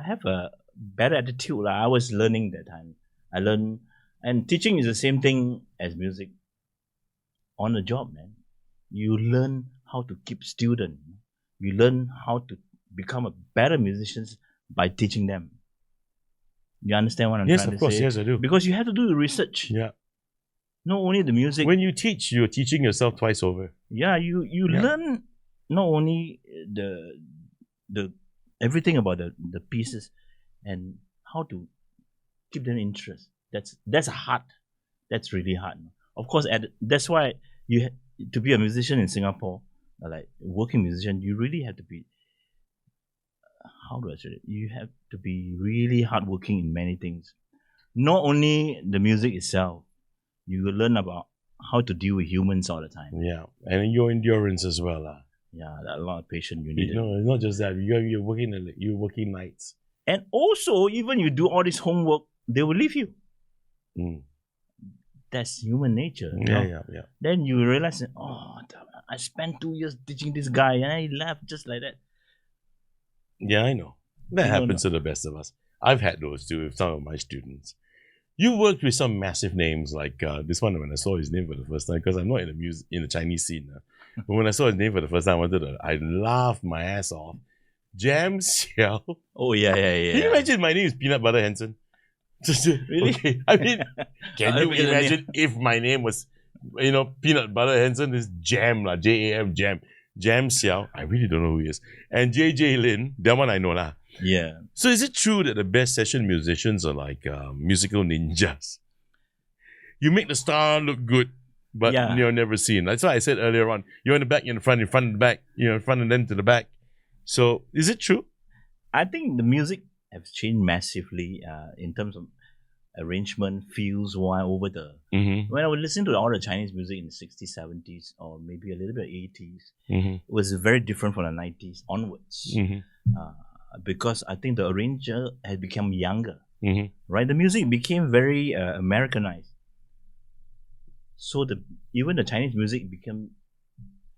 have a better attitude. Like, I was learning that time. I learned, and teaching is the same thing as music. On the job, man, you learn how to keep student. You learn how to become a better musician by teaching them. You understand what I'm Yes, trying of to course. say? Yes, I do. Because you have to do the research. Yeah. Not only the music. When you teach, you're teaching yourself twice over. Yeah, you Yeah. learn not only the everything about the pieces and how to keep them interest. That's hard. That's really hard. Of course, that's why to be a musician in Singapore, like working musician, you really have to be. How do I say it? You have to be really hardworking in many things. Not only the music itself, you will learn about how to deal with humans all the time. Yeah, and your endurance as well. Yeah, a lot of patience you need. No, not just that. You're working nights. And also, even you do all this homework, they will leave you. Mm. That's human nature. Yeah. Then you realize, I spent 2 years teaching this guy and I left just like that. Yeah, I know. That happens to the best of us. I've had those too with some of my students. You worked with some massive names like this one. When I saw his name for the first time, because I'm not in the Chinese scene, but when I saw his name for the first time, I laughed my ass off. Jam Xiao. Oh yeah. Can you imagine my name is Peanut Butter Hansen? Really? Okay. I mean, can you imagine if my name was, Peanut Butter Hansen is Jam lah, Jam, Jam. Jam Xiao, I really don't know who he is. And JJ Lin, that one I know lah. Yeah. So is it true that the best session musicians are like musical ninjas? You make the star look good, but you're never seen. That's why I said earlier on, you're in the back, you're in the front, in front and the back, in front and then to the back. So is it true? I think the music has changed massively in terms of arrangement, feels over the... Mm-hmm. When I would listen to all the Chinese music in the 60s, 70s, or maybe a little bit 80s, mm-hmm. it was very different from the 90s onwards. Mm-hmm. Because I think the arranger had become younger, mm-hmm. right? The music became very Americanized. So even the Chinese music became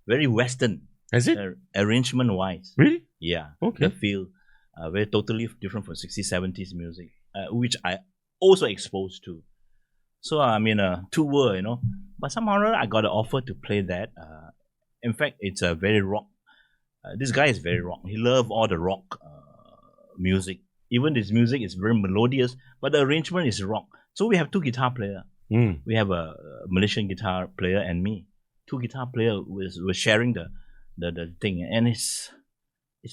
very Western. Has it? Arrangement-wise. Really? Yeah. Okay. The feel very totally different from 60s, 70s music, which I also exposed to. So I'm in a two-world, But somehow I got an offer to play that. In fact, it's a very rock. This guy is very rock. He loves all the rock music. Even this music is very melodious, but the arrangement is rock. So we have two guitar players. Mm. We have a Malaysian guitar player and me. Two guitar players were sharing the thing, and it's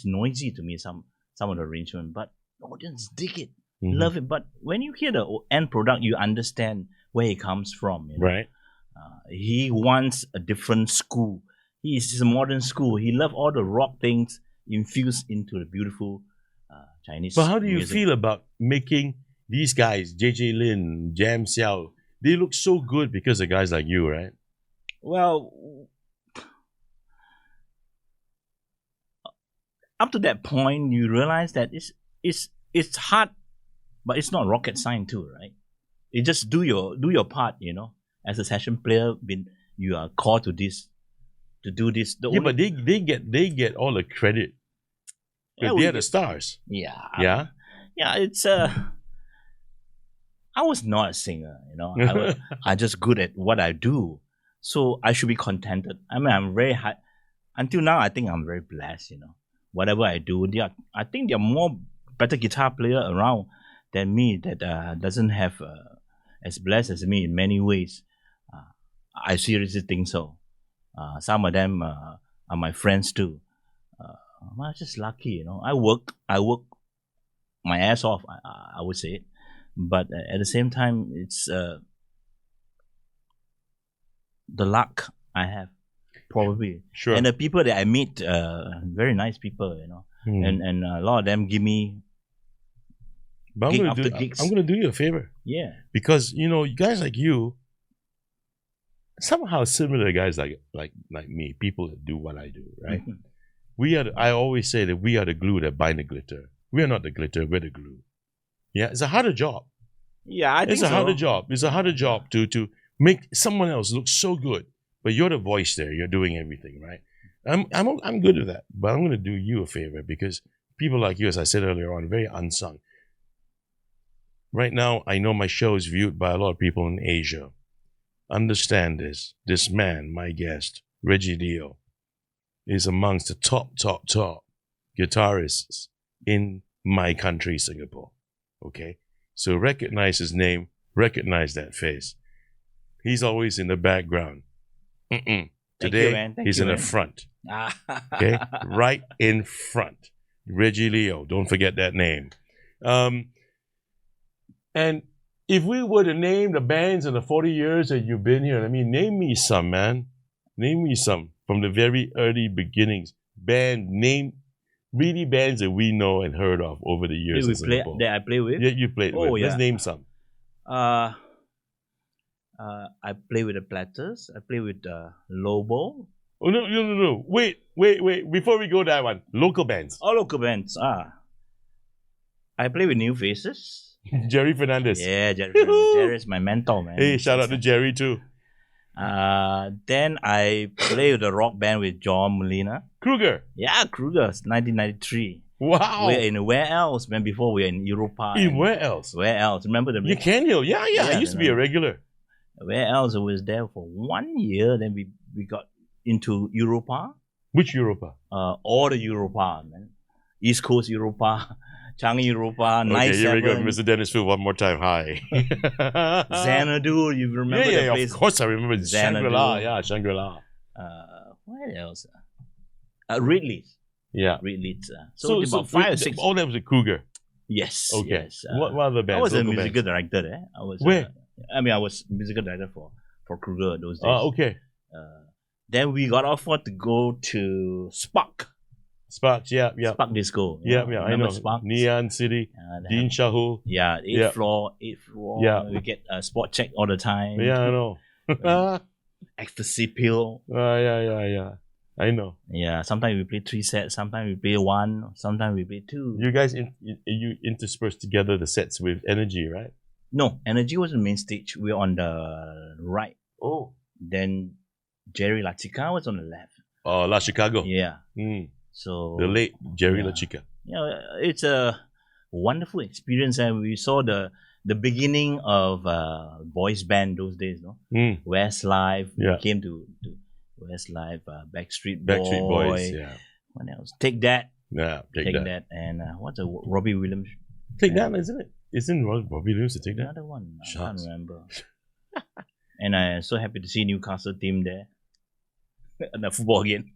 noisy to me, some of the arrangement, but audience dig it, mm-hmm. love it. But when you hear the end product, you understand where he comes from. Right. He wants a different school. He is a modern school. He loves all the rock things infused into the beautiful Chinese. But how do you music. feel about making these guys, JJ Lin, Jam Xiao, they look so good because of guys like you, right? Well, up to that point, you realize that it's hard, but it's not rocket science too, right? You just do your part, As a session player, you are called to do this. But they get all the credit. But they're the stars. Yeah. Yeah. Yeah. It's I was not a singer, I'm just good at what I do, so I should be contented. I mean, I'm very high. Until now, I think I'm very blessed, Whatever I do, I think there are more better guitar player around than me that doesn't have as blessed as me in many ways. I seriously think so. Some of them are my friends too. I'm just lucky, I work my ass off. I would say it, but at the same time, it's the luck I have. Probably. Sure. And the people that I meet, very nice people, and a lot of them give me But gig after gigs. I'm going to do you a favor. Yeah. Because, guys like you, somehow similar to guys like me, people that do what I do, right? Mm-hmm. I always say that we are the glue that bind the glitter. We are not the glitter, we're the glue. Yeah, it's a harder job. Yeah, I think it's a harder job. It's a harder job to make someone else look so good, but you're the voice there. You're doing everything, right? I'm good with that, but I'm going to do you a favor because people like you, as I said earlier on, very unsung. Right now, I know my show is viewed by a lot of people in Asia. Understand this. This man, my guest, Reggie Leo, is amongst the top guitarists in my country, Singapore. Okay? So recognize his name, recognize that face. He's always in the background. Today, he's in the front. Okay? Right in front. Reggie Leo. Don't forget that name. And if we were to name the bands in the 40 years that you've been here, I mean, name me some, man. Name me some from the very early beginnings. Really bands that we know and heard of over the years. That I play with? Yeah, you played with. Yeah. Let's name some. I play with the Platters. I play with Lobo. Oh, no. Wait. Before we go that one, local bands. All local bands. I play with New Faces. Jerry Fernandez. Yeah, Jerry is my mentor, man. Hey, shout out to Jerry too. Then I play with the rock band with John Molina. Kruger. Yeah, Kruger, 1993. Wow. We're in Where Else, man, before we were in Europa. Where else? Where Else? Remember the... You can Hill. Yeah. I used to be a regular. Where Else? I was there for 1 year. Then we got into Europa. Which Europa? All the Europa, man. East Coast Europa. Changi Europa, okay, here we go. Mr. Dennis Phil, one more time. Hi. Xanadu, you remember the place? Of course I remember. Shangri-La. Yeah, Shangri-La. What else? Ridley's. Yeah. Ridley's. So about 5 or 6. All that was a Kruger. Yes. Okay. Yes. What other bands? I was a musical director there. Where? I was musical director for Kruger those days. Okay. Then we got offered to go to Spark. Sparks, yeah. Spark Disco. Yeah, I know. Sparks? Neon City, Dean Shahu. Yeah, 8th floor. Yeah. We get a spot check all the time. Yeah, I know. Ecstasy pill. Yeah. I know. Yeah, sometimes we play 3 sets, sometimes we play 1, sometimes we play 2. You guys, you intersperse together the sets with Energy, right? No, Energy was the main stage. We were on the right. Oh. Then Jerry La Chica was on the left. Oh, La Chicago. Yeah. So the late Jerry La Chica. Yeah, it's a wonderful experience, and we saw the beginning of boys band those days, no? Westlife. We came to Westlife, Backstreet Boys. Yeah. What else? Take That. Yeah, Take That. And what's a Robbie Williams? Take That, isn't it? Isn't Robbie Williams to Take That? Another one. I can't remember. And I'm so happy to see Newcastle team there. The football again.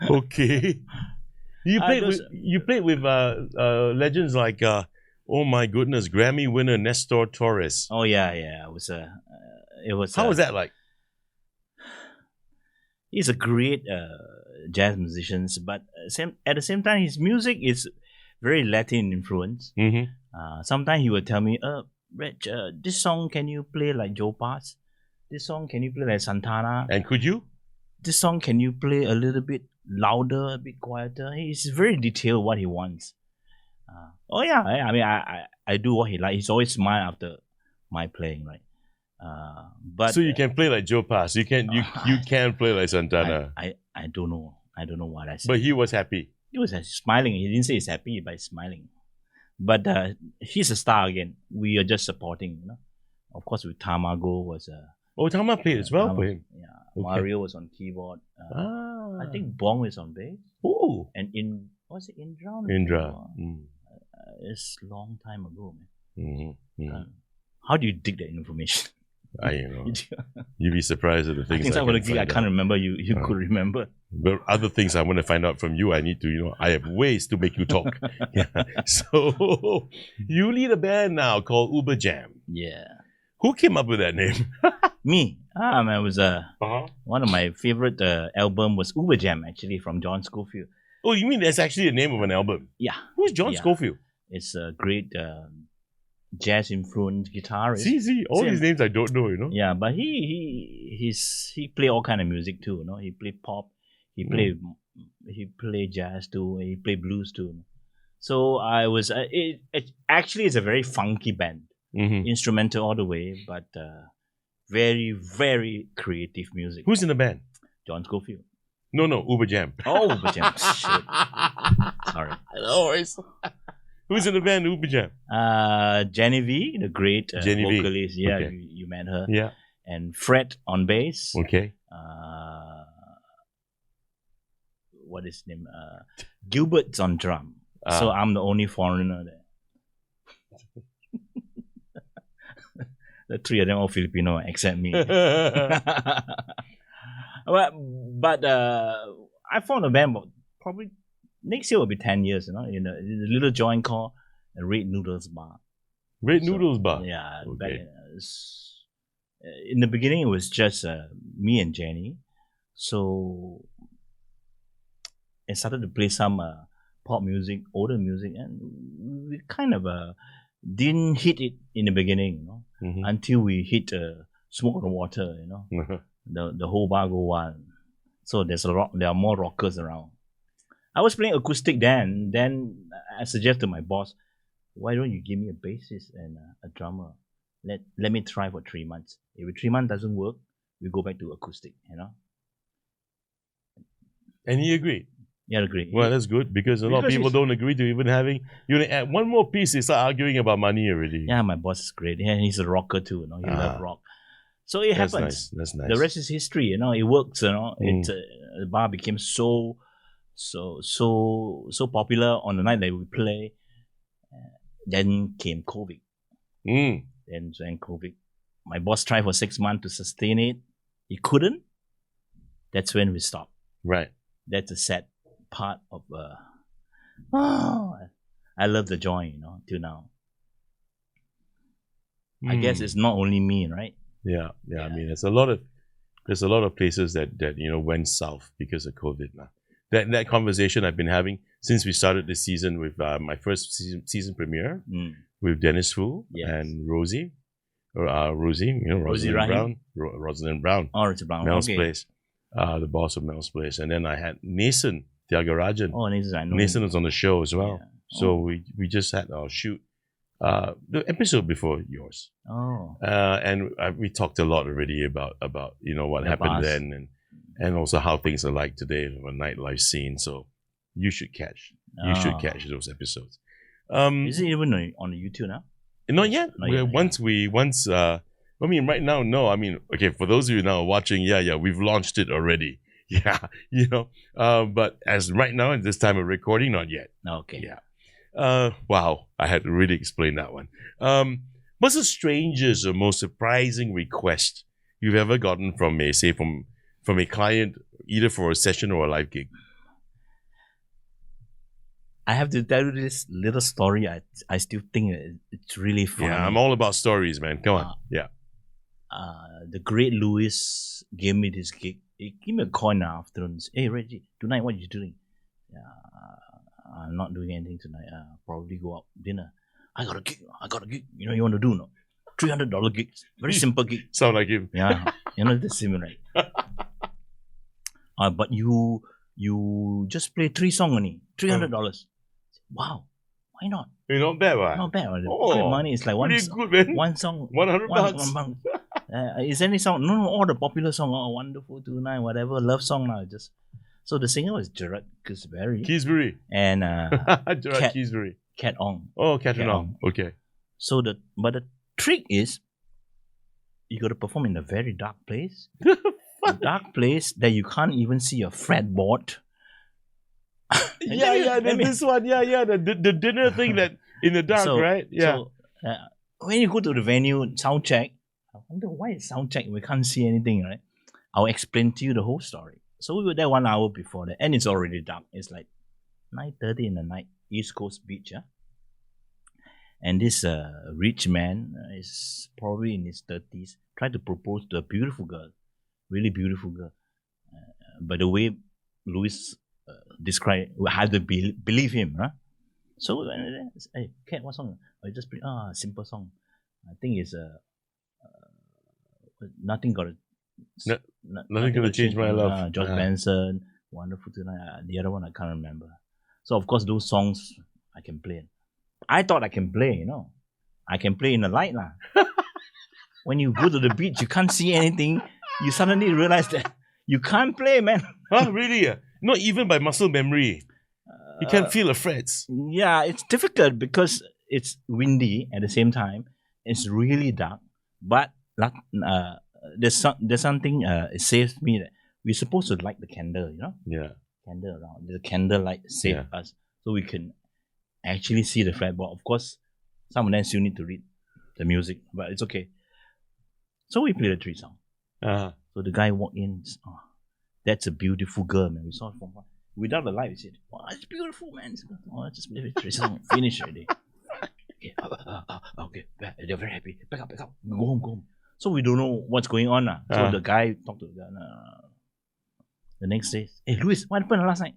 Okay. You played with legends like oh my goodness, Grammy winner Nestor Torres. Oh yeah. It was How was that like? He's a great jazz musician, but at the same time his music is very Latin influence. Sometimes he would tell me, Reg, this song can you play like Joe Pass? This song can you play like Santana? And could you? This song can you play a little bit louder, a bit quieter? He's very detailed what he wants. I do what he likes. He's always smile after my playing, right? But so you can play like Joe Pass. You can play like Santana. I don't know. I don't know what I said. But he was happy. He was smiling. He didn't say he's happy, but he's smiling. But he's a star again. We are just supporting, you know. Of course, with Tamago was Tama played as well for him. Yeah. Okay. Mario was on keyboard. I think Bong is on bass. Oh. And was it Indra? Indra. It's a long time ago, man. How do you dig that information? You'd be surprised at the things I can't remember. You could remember. But other things I want to find out from you, I need to, I have ways to make you talk. So you lead a band now called Uber Jam. Yeah. Who came up with that name? Me. It was one of my favorite album was Uber Jam, actually, from John Scofield. Oh, you mean that's actually the name of an album? Yeah. Who's John Scofield? It's a great jazz influenced guitarist. See, all these names I don't know, you know. Yeah, but he play all kind of music too, you know. He play pop, he play jazz too, he play blues too. So I was it actually is a very funky band, instrumental all the way, but Very, very creative music. Who's in the band? John Scofield. No, Uber Jam. Oh, but Jam. Shit. Sorry. No worries. Who's in the band, Uber Jam? Genevieve, the great Genevieve. vocalist. Yeah, Okay. you met her. Yeah. And Fred on bass. Okay. What is his name? Gilbert's on drum. So I'm the only foreigner there. The three of them all Filipino except me. but I formed a band probably next year will be 10 years, in a little joint called Red Noodles Bar. Red Noodles Bar? Yeah. Okay. Back in the beginning, it was just me and Jenny. So I started to play some pop music, older music, and we kind of didn't hit it in the beginning, until we hit Smoke on the Water, the whole bar go wild. So there are more rockers around. I was playing acoustic then I suggested to my boss, why don't you give me a bassist and a drummer? Let me try for 3 months. If 3 months doesn't work, we go back to acoustic, And he agreed. Yeah, agree. Well, that's good because a lot of people don't agree to even having. You add one more piece, they start arguing about money already. Yeah, my boss is great. Yeah, he's a rocker too. He loves rock. So it happens. Nice. That's nice. The rest is history. It works. It the bar became so popular on the night that we play. Then came COVID. Then COVID. My boss tried for 6 months to sustain it. He couldn't. That's when we stopped. Right. That's a sad part of I love the joint, till now. I guess it's not only me, right? Yeah. I mean, there's a lot of places that went south because of COVID now. That conversation I've been having since we started this season with my first season premiere with Dennis Fu and Rosie, Rosalind Brown. Rosalind Brown. Oh, it's Brown. Mel's Place, the boss of Mel's Place, and then I had Nathan Thiagarajan. Oh, Nathan, I know. Nathan was on the show as well. Yeah. So we just had our shoot the episode before yours. Oh. And we talked a lot already about what happened then and also how things are like today from a nightlife scene. So you should catch those episodes. Is it even on the YouTube now? Not yet. I mean, right now, no. I mean, okay, for those of you now watching, we've launched it already. Yeah, but as right now at this time of recording, not yet. Okay. Yeah. Wow, I had to really explain that one. What's the strangest or most surprising request you've ever gotten from a client, either for a session or a live gig? I have to tell you this little story. I still think it's really funny. Yeah, I'm all about stories, man. Come on. Yeah. The great Louis gave me this gig. He gave me a call in the afternoon. Hey, Reggie, tonight what are you doing? I'm not doing anything tonight. Probably go out dinner. I got a gig. You want to do no? $300 gigs. Very simple gig. Sound like him. Yeah. That's similar, right? But you just play 3 songs only. $300. Wow. Why not? You're not bad, right? Not bad. The money is like one song. $100. Is any song? No, all the popular song. Oh, Wonderful Tonight, whatever. Love song now. So the singer was Gerard Keesbury. And Gerard Keesbury. Cat Ong. Oh, Cat Ong. Okay. So the trick is you got to perform in a very dark place. A dark place that you can't even see a fretboard. This one, the dinner thing that in the dark, right? Yeah. So when you go to the venue, sound check, I wonder why it's sound check, we can't see anything, right? I'll explain to you the whole story. So we were there 1 hour before that, and it's already dark. It's like 9:30 in the night, East Coast Beach, And this rich man is probably in his 30s, tried to propose to a beautiful girl, really beautiful girl. By the way, Louis described, I had to believe him, huh? So, hey, Kat, what song? I just play simple song. I think it's nothing got nothing gonna change my love. George Benson, Wonderful Tonight. The other one I can't remember. So of course those songs I can play. I thought I can play, I can play in the light lah. when you go to the beach, you can't see anything. You suddenly realize that you can't play, man. Huh? Really? Not even by muscle memory. You can't feel the frets. Yeah, it's difficult because it's windy at the same time. It's really dark, but there's something it saves me that we're supposed to light the candle, you know, Yeah. candle around the candlelight save us so we can actually see the fretboard. Of course, some of them still need to read the music, but it's okay. So we played the 3 song. Uh-huh. So the guy walked in. Oh, that's a beautiful girl, man. We saw it from without the light. We said, "Wow, it's beautiful, man." Oh, let's just play the 3 song. Finish already. Okay, okay. They're very happy. Back up. Go home. So we don't know what's going on. So the guy talked to the guy. The next day, hey, Louis, what happened last night?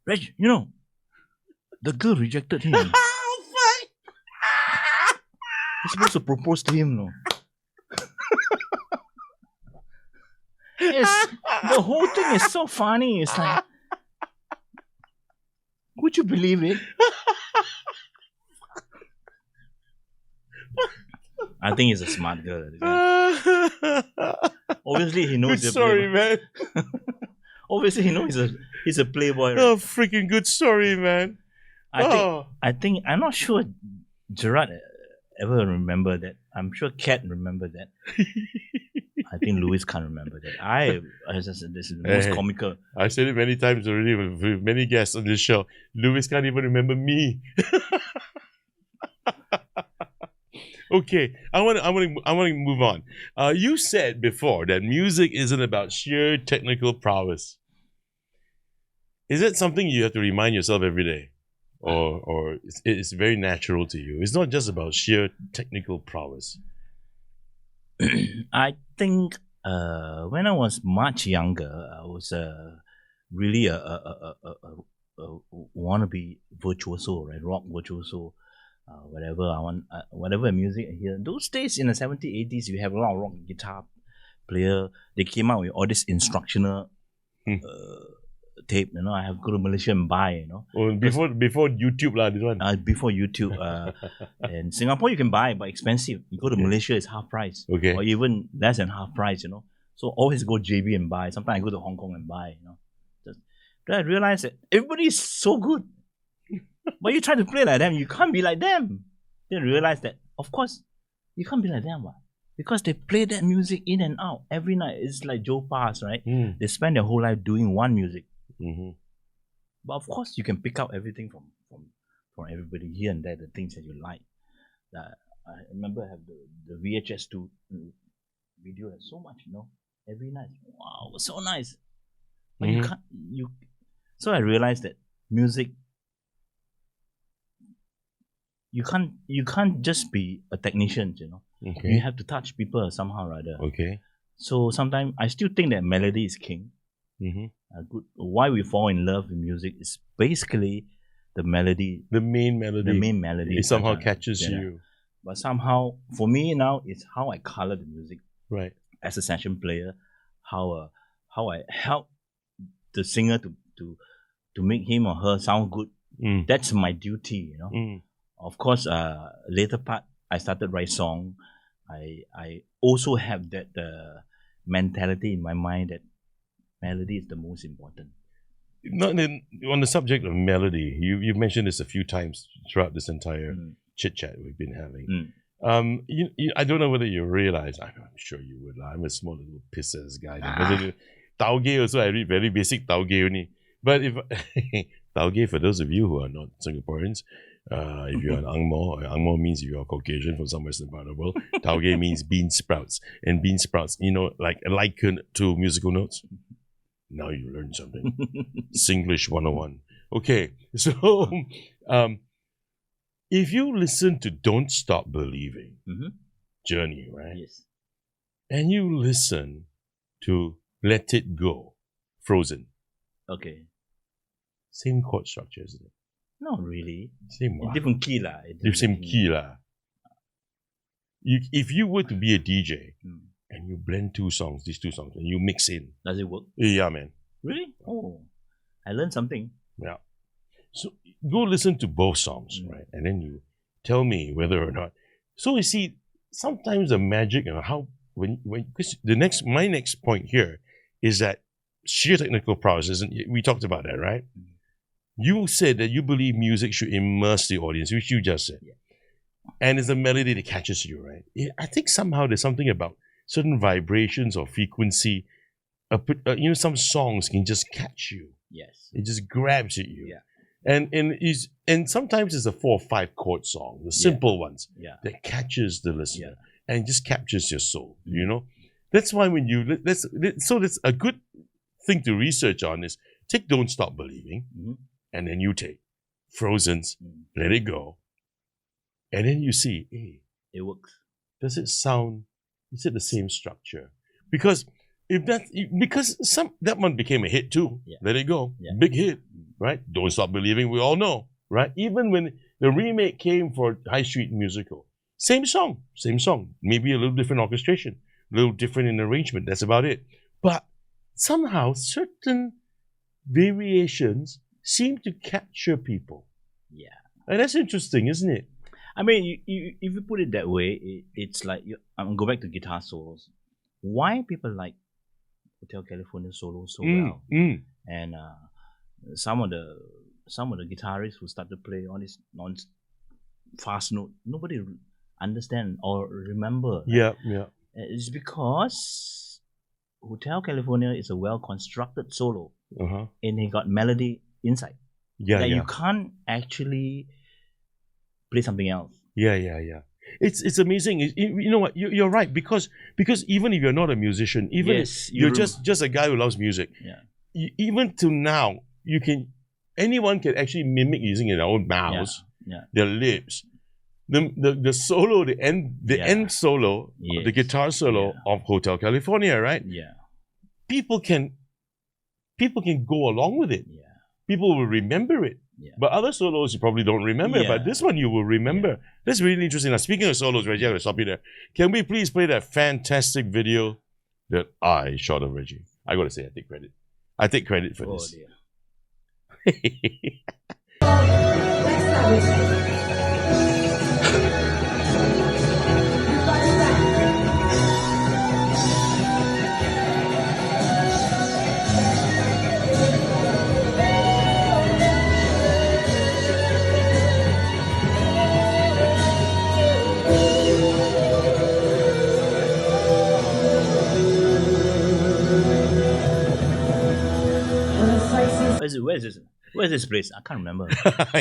Reg, you know, the girl rejected him. Oh, fuck! He's supposed to propose to him, no? Yes, the whole thing is so funny. It's like, would you believe it? I think he's a smart girl. Obviously, he knows. Good story, man. Obviously, he knows he's a playboy. Right? Oh, freaking good story, man. I think I'm not sure Gerard ever remember that. I'm sure Kat remember that. I think Louis can't remember that. This is the most comical. I said it many times already with many guests on this show. Louis can't even remember me. Okay, I want to move on. You said before that music isn't about sheer technical prowess. Is it something you have to remind yourself every day, or it's very natural to you? It's not just about sheer technical prowess. I think when I was much younger, I was really a wannabe virtuoso, right? Rock virtuoso. Whatever I want, whatever music I hear. Those days in the 70s, 80s, you have a lot of rock guitar player. They came out with all this instructional tape. You know, I have to go to Malaysia and buy. You know, before YouTube lah, this one. Before YouTube, in Singapore you can buy, but expensive. You go to Malaysia, it's half price, or even less than half price. You know, so always go JB and buy. Sometimes I go to Hong Kong and buy. You know, then I realized that everybody is so good. But you try to play like them, you can't be like them. Then realize that, of course, you can't be like them. Because they play that music in and out every night. It's like Joe Pass, right? They spend their whole life doing one music. But of course, you can pick up everything from everybody here and there, the things that you like. I remember I have the VHS 2 video has so much, you know, every night. Wow, it was so nice. But so I realized that music, you can't just be a technician, you know. You have to touch people somehow or other. So sometimes I still think that melody is king. Why we fall in love with music is basically the melody. The main melody. It somehow catches you. But somehow, for me now, it's how I color the music. Right. As a session player, how I help the singer to make him or her sound good. That's my duty, you know. Of course, later part, I started write song. I also have that mentality in my mind that melody is the most important. On the subject of melody, you've mentioned this a few times throughout this entire chit-chat we've been having. I don't know whether you realize, I'm sure you would. I'm a small little pissers guy. Tauge also, I read very basic Tauge only. But if Tauge, for those of you who are not Singaporeans, if you're an Angmo means you're Caucasian from some western part of the world. Tauge means bean sprouts. And bean sprouts, you know, like likened to musical notes. Now you learned something. Singlish 101. Okay, so if you listen to Don't Stop Believing, Journey, right? Yes. And you listen to Let It Go, Frozen. Okay. Same chord structure, isn't it? Not really. Same one. Different key lah. Same key lah. If you were to be a DJ and you blend these two songs, and you mix in. Does it work? Yeah, man. Really? Oh, I learned something. Yeah. So go listen to both songs, right? And then you tell me whether or not. So you see, sometimes the magic and how when because my next point here is that sheer technical prowess, isn't it? We talked about that, right? You said that you believe music should immerse the audience, which you just said. Yeah. And it's a melody that catches you, right? I think somehow there's something about certain vibrations or frequency. Some songs can just catch you. Yes. It just grabs at you. Yeah. And sometimes it's a 4 or 5 chord song, the simple ones that catches the listener and just captures your soul. You know, that's why when you that's a good thing to research on is take "Don't Stop Believing," and then you take Frozen's "Let It Go," and then you see, hey, it works. Does it sound? Is it the same structure? Because that one became a hit too. Yeah. Let It Go, big hit, right? Don't Stop Believing, we all know, right? Even when the remake came for High Street Musical, same song, maybe a little different orchestration, a little different in arrangement. That's about it. But somehow certain variations seem to capture people. Yeah, and that's interesting, isn't it? I mean, if you put it that way, it's like I'm go back to guitar solos. Why people like Hotel California solo so well, and some of the guitarists who start to play on this fast note, nobody understand or remember. Yeah. It's because Hotel California is a well constructed solo, and he got melody inside. You can't actually play something else. Yeah. It's amazing. You know what? You're right, because even if you're not a musician, even if you're just a guy who loves music, even to now, anyone can actually mimic using their own mouth, their lips, the solo, the end solo, the guitar solo of Hotel California, right? Yeah. People can go along with it. Yeah. People will remember it. Yeah. But other solos you probably don't remember, but this one you will remember. Yeah. That's really interesting. Now, speaking of solos, Reggie, I'm going to stop you there. Can we please play that fantastic video that I shot of Reggie? I got to say, I take credit. I take credit for this. Where's this place? I can't remember.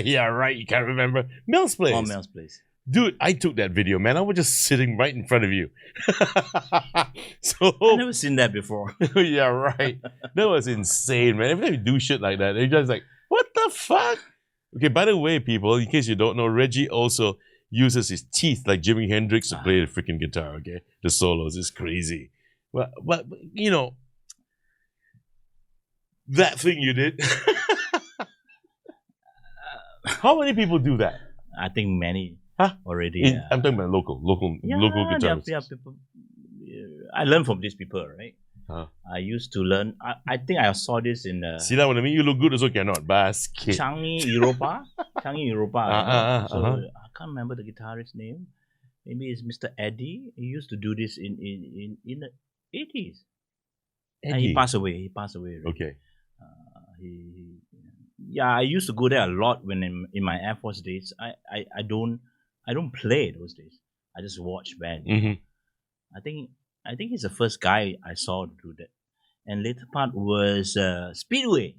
Yeah, right. You can't remember. Mel's Place. Oh, Mel's Place. Dude, I took that video, man. I was just sitting right in front of you. I've never seen that before. Yeah, right. That was insane, man. Every time you do shit like that, they're just like, what the fuck? Okay, by the way, people, in case you don't know, Reggie also uses his teeth like Jimi Hendrix to play the freaking guitar, okay? The solos is crazy. But you know, that thing you did. How many people do that? I think many already. I'm talking about local guitarists. Yeah, people. I learned from these people, right? I used to learn. I think I saw this in. See that when I mean you look good also cannot. Basket. Changi Europa. So I can't remember the guitarist's name. Maybe it's Mr. Eddie. He used to do this in the 80s. And he passed away. Right? Okay. I used to go there a lot when in my Air Force days. I don't play those days. I just watch band. I think he's the first guy I saw do that. And later part was Speedway.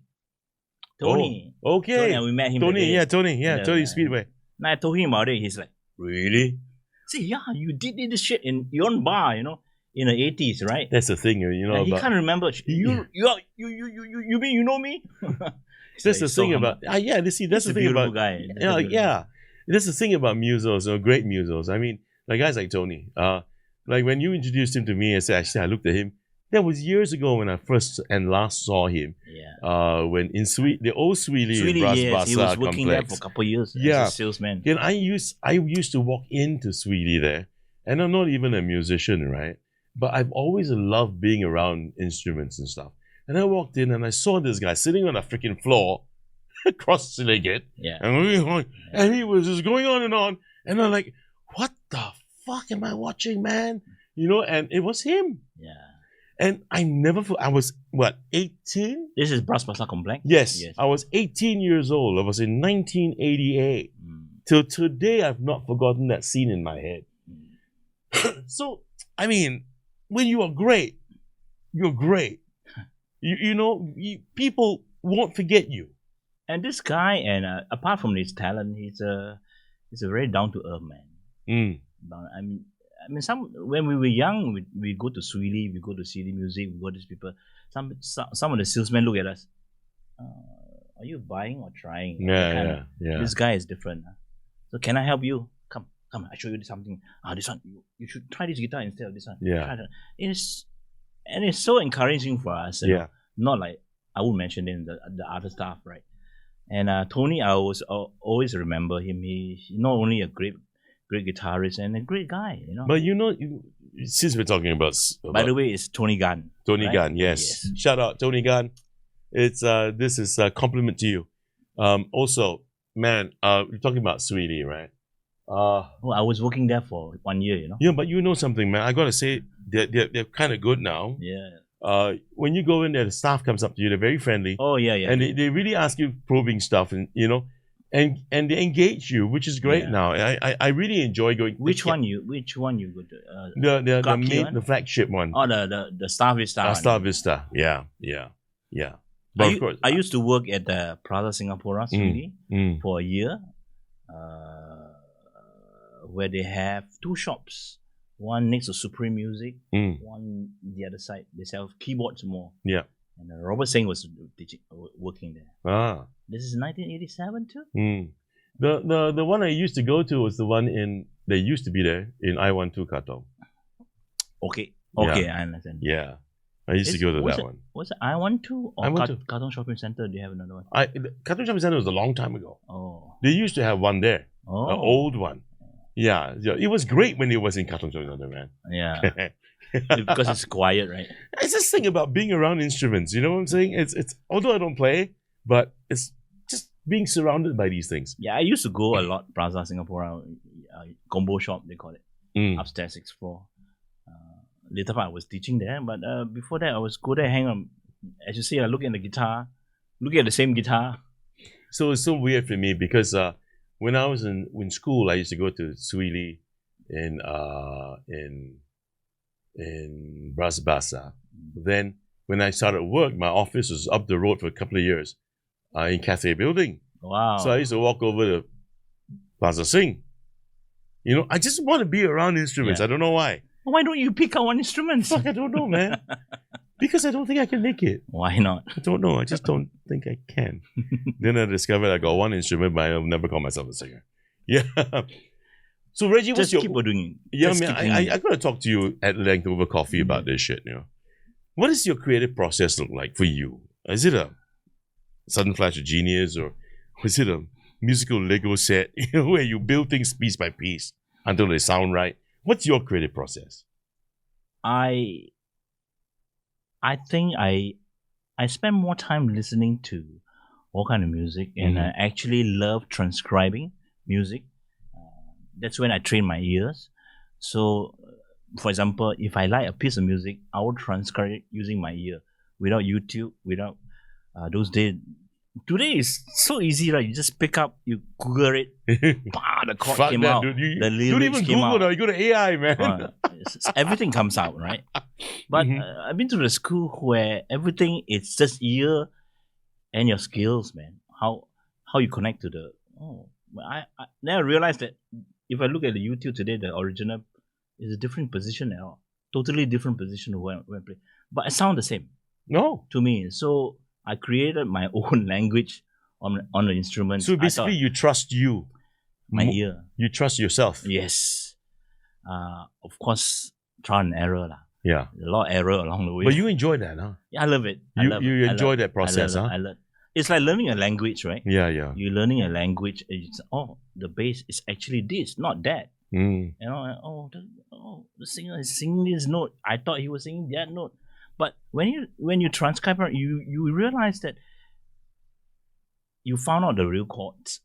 Tony. Oh, okay. Tony, and we met him. Tony Speedway. And I told him about it. He's like, really? Say, you did this shit in your own bar, in the 80s, right? That's the thing, you know. And he can't remember. You mean you know me? That's the thing about that's the thing about guy. That's the thing about musos, great musos. I mean, like guys like Tony. Like when you introduced him to me, I looked at him. That was years ago when I first and last saw him. Yeah. When in the old Sweely Brass Bassa he was working there for a couple of years as a salesman. And I used to walk into Sweely there, and I'm not even a musician, right? But I've always loved being around instruments and stuff. And I walked in and I saw this guy sitting on a freaking floor, cross-legged, and he was just going on. And I'm like, what the fuck am I watching, man? You know, and it was him. Yeah. And I never, I was, what, 18? This is Brass Pasar Complex? Yes, I was 18 years old. I was in 1988. Till today, I've not forgotten that scene in my head. So, I mean, when you are great, you're great. You know, people won't forget you. And this guy, and apart from his talent, he's a very down to earth man. I mean, when we were young, we go to Sweden, we go to CD Music, we go to these people. Some of the salesmen look at us. Are you buying or trying? Yeah. This guy is different. So can I help you? Come, I show you something. This one, you should try this guitar instead of this one. Yeah. It's so encouraging for us. You know? Not like I would mention in the other stuff, right? And Tony, I always remember him. He's not only a great guitarist and a great guy, you know. But you know, since we're talking about by the way, it's Tony Gunn. Tony Gunn, yes. Shout out Tony Gunn. It's this is a compliment to you. Also, man, you're talking about Sweetie, right? I was working there for 1 year, you know. Yeah, but you know something, man. I gotta say, they're kind of good now. Yeah. When you go in there, the staff comes up to you. They're very friendly. Oh yeah. And they really ask you probing stuff, and you know, and they engage you, which is great now. I really enjoy going. Which one you go to? The flagship one. Oh, the Star Vista. Star Vista. Yeah. But of course, I used to work at the Plaza Singapura for a year, where they have two shops. One next to Supreme Music, one the other side. They sell keyboards more. Yeah. And Robert Singh was working there. This is 1987 too. The one I used to go to was the one they used to be there in I-12 Katong. Okay, I understand. Yeah. I used to go to that one. Was it I-12 or I-12. Katong Shopping Centre? Do you have another one? Katong Shopping Centre was a long time ago. Oh. They used to have one there. Oh. An old one. Yeah. It was great when it was in Katong Shopping Centre, man. Yeah. Because it's quiet, right? It's this thing about being around instruments. You know what I'm saying? It's although I don't play, but it's just being surrounded by these things. Yeah, I used to go a lot. Plaza Singapura, combo shop they call it, upstairs 6th floor. Later part I was teaching there, but before that I was go there, hang on. As you see, I look at the guitar, look at the same guitar. So it's so weird for me because when I was in school, I used to go to Suili in Bras Basah. Then when I started work, my office was up the road for a couple of years in Cathay Building. Wow. So I used to walk over to Plaza Sing. You know, I just want to be around instruments. I don't know why. Why don't you pick up one instrument? Fuck, I don't know, man. Because I don't think I can make it. Why not? I don't know. I just don't think I can. Then I discovered I got one instrument, but I'll never call myself a singer. Yeah. So Reggie, what's keep doing? Yeah, man. I gotta talk to you at length over coffee about this shit. You know, what does your creative process look like for you? Is it a sudden flash of genius, or is it a musical Lego set? You know, where you build things piece by piece until they sound right? What's your creative process? I think I spend more time listening to all kind of music, and I actually love transcribing music. That's when I train my ears. So, for example, if I like a piece of music, I will transcribe it using my ear, without YouTube, without those days. Today is so easy, right? You just pick up, you Google it, the chord came out, dude. the lyrics came out. Now, you go to AI, man. Everything comes out, right? But I've been to the school where everything is just ear and your skills, man. How you connect to the. Then I realized that if I look at the YouTube today, the original is a different position now, totally different position when I play, but it sounds the same. No, to me. So I created my own language on the instrument. So basically, you trust my ear. You trust yourself. Yes. Of course, trial and error lah. Yeah. A lot of error along the way. But you enjoy that, huh? Yeah, I love it. You enjoy that process, huh? I love. It's like learning a language, right? Yeah. You're learning a language. It's, the bass is actually this, not that. You know, the singer is singing this note. I thought he was singing that note. But when you transcribe it, you realize that you found out the real chords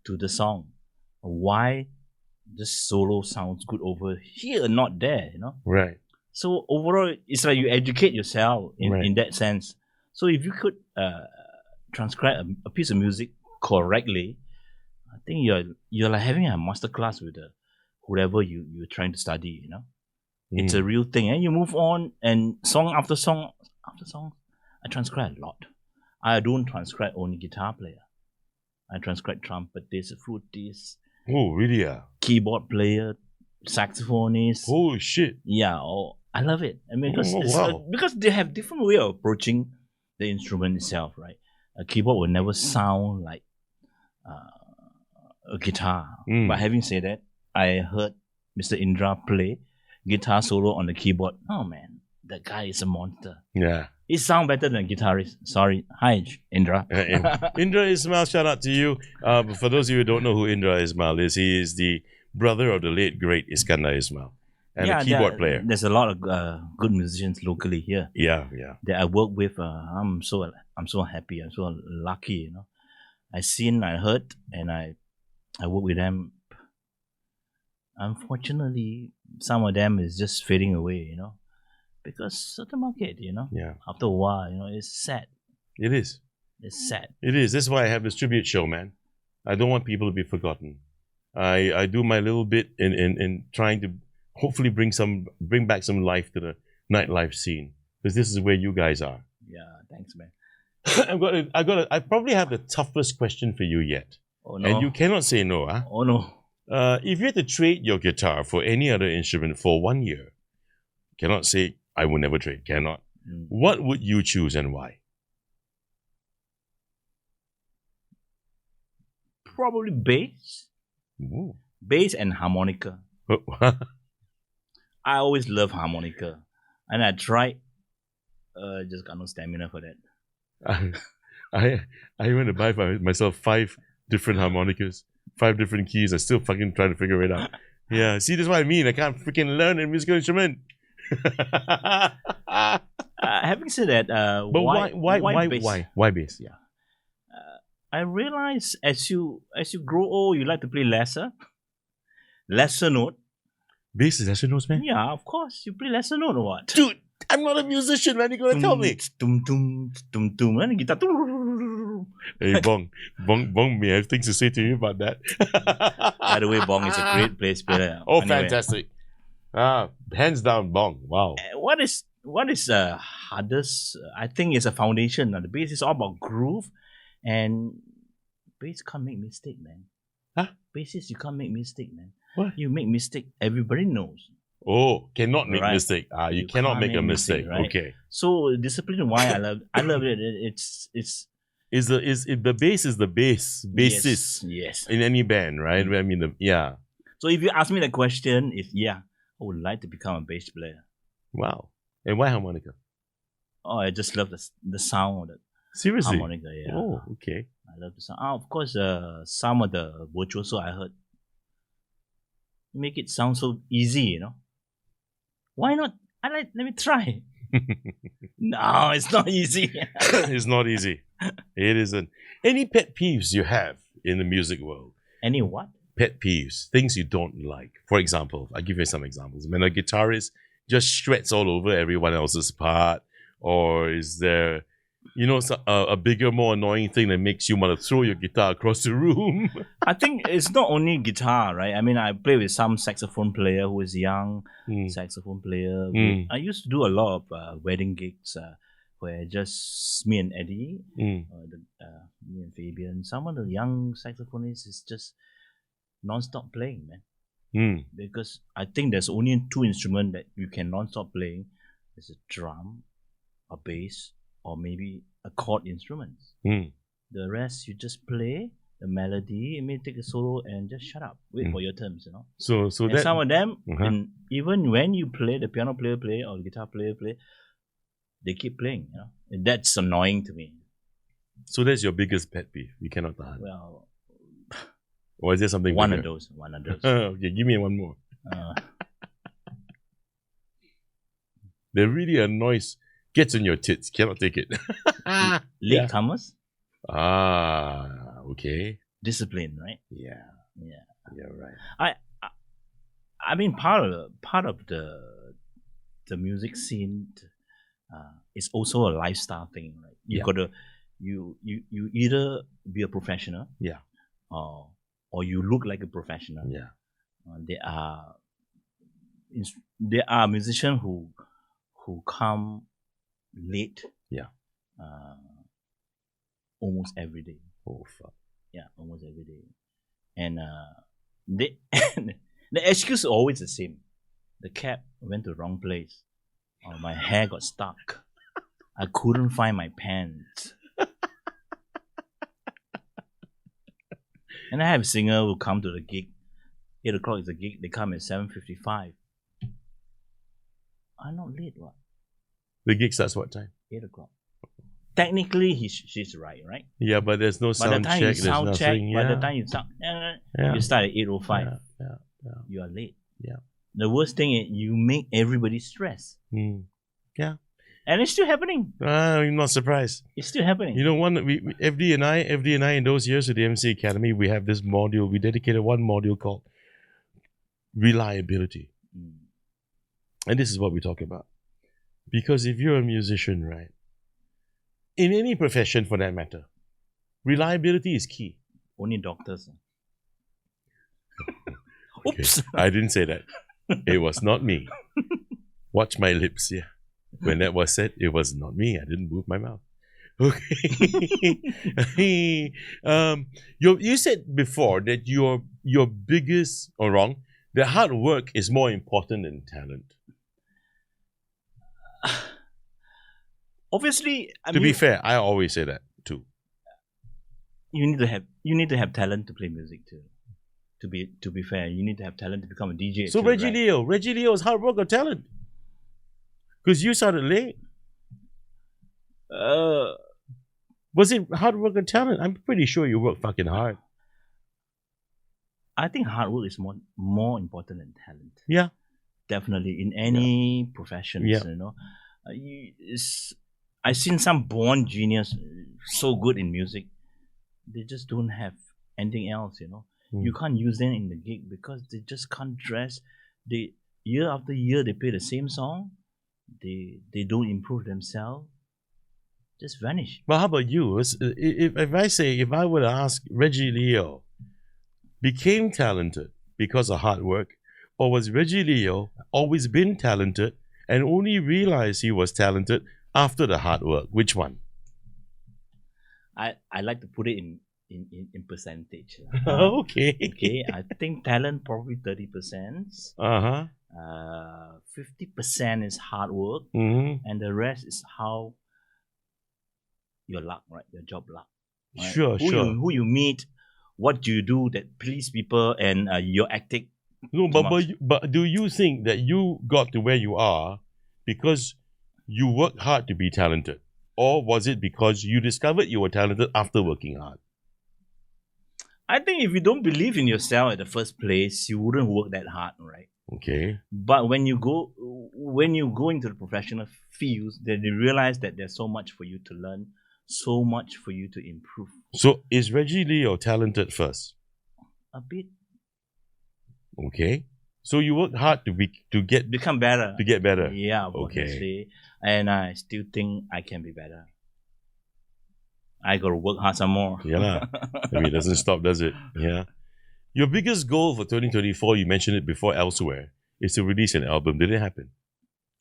to the song. Why this solo sounds good over here, not there, Right. So overall, it's like you educate yourself in that sense. So if you could transcribe a piece of music correctly, I think you're like having a master class with whoever you're trying to study. It's a real thing, and you move on, and song after song after song, I transcribe a lot. I don't transcribe only guitar player. I transcribe trumpetist, flutist, Oh, really? Yeah. keyboard player, saxophonist. Oh, shit. Yeah, I love it. I mean, because wow. because they have different way of approaching the instrument itself, right? A keyboard will never sound like a guitar. But having said that, I heard Mr. Indra play guitar solo on the keyboard. Oh man, that guy is a monster. Yeah. He sounds better than a guitarist. Sorry. Hi, Indra. Indra Ismail, shout out to you. For those of you who don't know who Indra Ismail is, he is the brother of the late, great Iskandar Ismail. And a keyboard player. There's a lot of good musicians locally here. Yeah. That I work with. I'm so happy. I'm so lucky. I seen, I heard, and I work with them. Unfortunately, some of them is just fading away. Because of the market. Yeah. After a while, it's sad. It is. It's sad. It is. That's why I have this tribute show, man. I don't want people to be forgotten. I do my little bit in trying to hopefully bring back some life to the nightlife scene, because this is where you guys are. Yeah, thanks, man. I probably have the toughest question for you yet. Oh no. And you cannot say no, huh? Oh no. If you had to trade your guitar for any other instrument for 1 year, cannot say I will never trade. Cannot. What would you choose and why? Probably bass. Ooh. Bass and harmonica. I always love harmonica, and I tried. Just got no stamina for that. I went to buy for myself 5 different harmonicas, 5 different keys. I still fucking trying to figure it out. Yeah, see, that's what I mean. I can't freaking learn a musical instrument. Having said that, but why bass? Why bass? Yeah, I realize as you grow old, you like to play lesser note. Bass is lesser notes, man? Yeah, of course. You play lesser note or what? Dude, I'm not a musician, man. You gotta tell me. And the guitar. Hey, Bong may have things to say to you about that. By the way, Bong is a great bass player. Oh, anyway. Fantastic. Hands down, Bong. Wow. What is hardest? I think it's a foundation. The bass is all about groove, and bass can't make mistake, man. Huh? Bassist, you can't make mistake, man. What? You make mistake, everybody knows. Oh, cannot make mistake. You cannot make a mistake. Right? Okay. So discipline. Why I love it. It's the bass is the bassist. Yes. In any band, right? I mean, yeah. So if you ask me the question, I would like to become a bass player. Wow. And why harmonica? Oh, I just love the sound of the Seriously? harmonica. Yeah. Oh, okay. I love the sound. Of course, some of the virtuoso I heard make it sound so easy. Why not? Let me try. No, it's not easy. It's not easy. It isn't. Any pet peeves you have in the music world? Any what? Pet peeves, things you don't like. For example, I'll give you some examples. When a guitarist just shreds all over everyone else's part, or is there, a bigger, more annoying thing that makes you want to throw your guitar across the room? I think it's not only guitar, right? I mean, I play with some saxophone player who is young, saxophone player. I used to do a lot of wedding gigs where just me and Eddie, me and Fabian, some of the young saxophonists is just non-stop playing, man. Because I think there's only 2 instruments that you can non-stop playing. There's a drum, a bass, or maybe a chord instruments. The rest you just play the melody. It may take a solo and just shut up, wait for your terms. So and that some of them, and even when you play, the piano player play or the guitar player play, they keep playing. And that's annoying to me. So that's your biggest pet peeve. You cannot tahan. Well, or is there something? One of those. Okay, give me one more. There really annoys. Gets in your tits. Cannot take it. Latecomers? Ah, okay. Discipline, right? Yeah. Yeah. You're right. I mean, part of the music scene is also a lifestyle thing, right? You Yeah. gotta you either be a professional, Yeah. or you look like a professional. Yeah. There are there are musicians who come late. Yeah. Almost every day. Oh fuck. Yeah, almost every day. And they the excuse is always the same. The cab went to the wrong place. Or my hair got stuck. I couldn't find my pants. And I have a singer who come to the gig. 8 o'clock is the gig. They come at 7:55. I'm not late, what? The gig starts what time? 8 o'clock. Technically, she's right? Yeah, but there's no By the sound time check. you sound there's check, nothing. by Yeah. the time you sound, you start at 8:05. Yeah. You are late. Yeah. The worst thing is you make everybody stress. Yeah. And it's still happening. I'm not surprised. It's still happening. You know, FD and I in those years at the MC Academy, we have this module. We dedicated one module called reliability. And this is what we talk about. Because if you're a musician, right, in any profession for that matter, reliability is key. Only doctors. Okay, Oops. I didn't say that. It was not me. Watch my lips, yeah. When that was said, it was not me. I didn't move my mouth. Okay. You said before that your biggest, or wrong, that hard work is more important than talent. Obviously, To be fair, I always say that too. you need to have talent to play music too. To be fair, you need to have talent to become a DJ. So too, Reggie right? Leo is hard work or talent? Because you started late. Was it hard work or talent? I'm pretty sure you work fucking hard. I think hard work is more important than talent. Yeah. Definitely in any professions, Yeah. you know. I've seen some born genius so good in music, they just don't have anything else, you know. You can't use them in the gig because they just can't dress. They year after year they play the same song. They don't improve themselves. Just vanish. But how about you? If I were to ask Reggie Leo became talented because of hard work, or was Reggie Leo always been talented and only realized he was talented after the hard work? Which one? I like to put it in percentage. Okay. Okay, I think talent probably 30%. 50% is hard work, and the rest is how your luck, right? Your job luck. Right? Sure. Who you meet, what you do that please people, and your acting. No, but do you think that you got to where you are because you worked hard to be talented? Or was it because you discovered you were talented after working hard? I think if you don't believe in yourself at the first place, you wouldn't work that hard, right? Okay. But when you go into the professional fields, then you realize that there's so much for you to learn, so much for you to improve. So is Reggie Leo talented first? A bit. Okay. So you worked hard become better. To get better. Yeah, Okay. obviously. And I still think I can be better. I gotta work hard some more. Yeah. I mean, it doesn't stop, does it? Yeah. Your biggest goal for 2024, you mentioned it before elsewhere, is to release an album. Did it happen?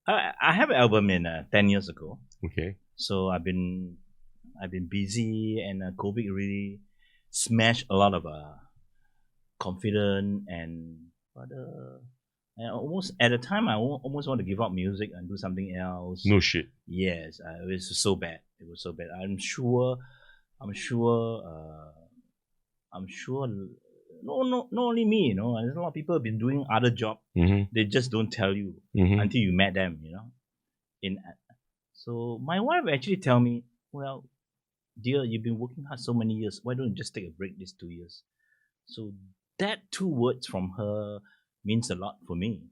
I have an album in 10 years ago. Okay. So I've been busy, and COVID really smashed a lot of confidence and almost at the time I almost want to give up music and do something else. No shit. Yes, it was so bad. It was so bad. I'm sure. No, not only me. You know, there's a lot of people have been doing other jobs. They just don't tell you until you met them. You know, so my wife actually tell me, well, dear, you've been working hard so many years. Why don't you just take a break these 2 years? So that 2 words from her means a lot for me,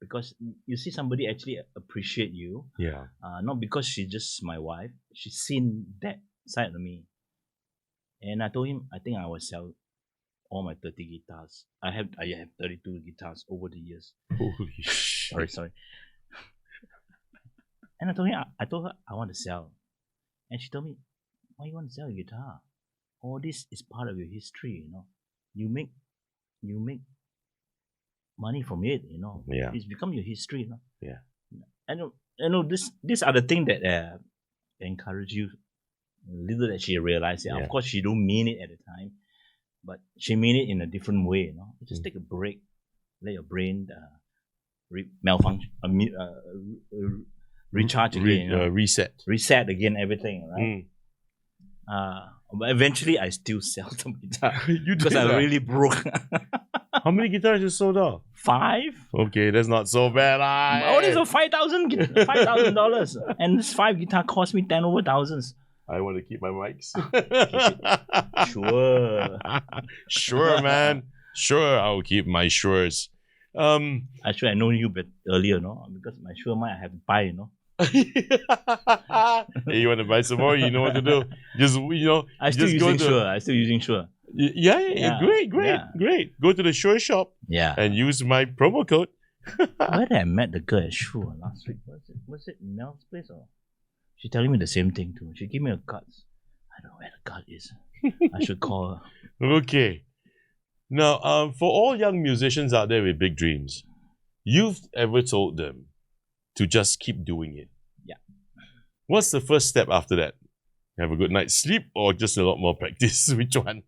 because you see somebody actually appreciate you. Yeah. Not because she's just my wife. She's seen that side of me. And I told him, I think I will sell all my 30 guitars. I have 32 guitars over the years. Holy shit. Sorry. And I told her I want to sell. And she told me, why you want to sell your guitar? All this is part of your history, You make money from it, Yeah. It's become your history, Yeah. These are the things that encourage you. Little that she realized. Yeah. Of course, she don't mean it at the time, but she mean it in a different way. Just take a break, let your brain malfunction, recharge again, reset again everything, right? But eventually, I still sell some guitar because I really broke. How many guitars you sold off? 5. Okay, that's not so bad. Oh, these are $5,000, and this 5 guitar cost me 10 over thousands. I want to keep my mics. Sure. Sure, man. Sure, I'll keep my shores. Actually, I know you earlier, because my sure mic I have to buy, Hey, you want to buy some more? You know what to do. Just I still using Sure. Yeah. Great. Go to the Shure shop. Yeah. And use my promo code. Where did I met the girl at Shure last week? Was it Mel's place or? She telling me the same thing too. She gave me a card. I don't know where the card is. I should call her. Okay. Now, for all young musicians out there with big dreams, you've ever told them to just keep doing it? Yeah. What's the first step after that? Have a good night's sleep or just a lot more practice? Which one?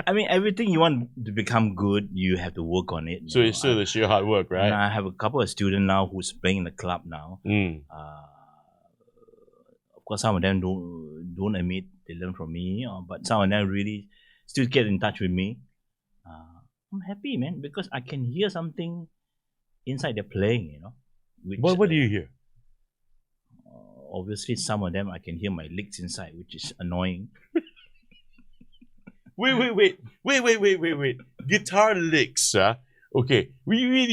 I mean, everything you want to become good, you have to work on it. So it's still the sheer hard work, right? And I have a couple of students now who's playing in the club now. Of course, some of them don't admit they learn from me, but some of them really still get in touch with me. I'm happy, man, because I can hear something inside they're playing, Which, what do you hear? Obviously, some of them I can hear my licks inside, which is annoying. Wait. Guitar licks, Okay. Wait.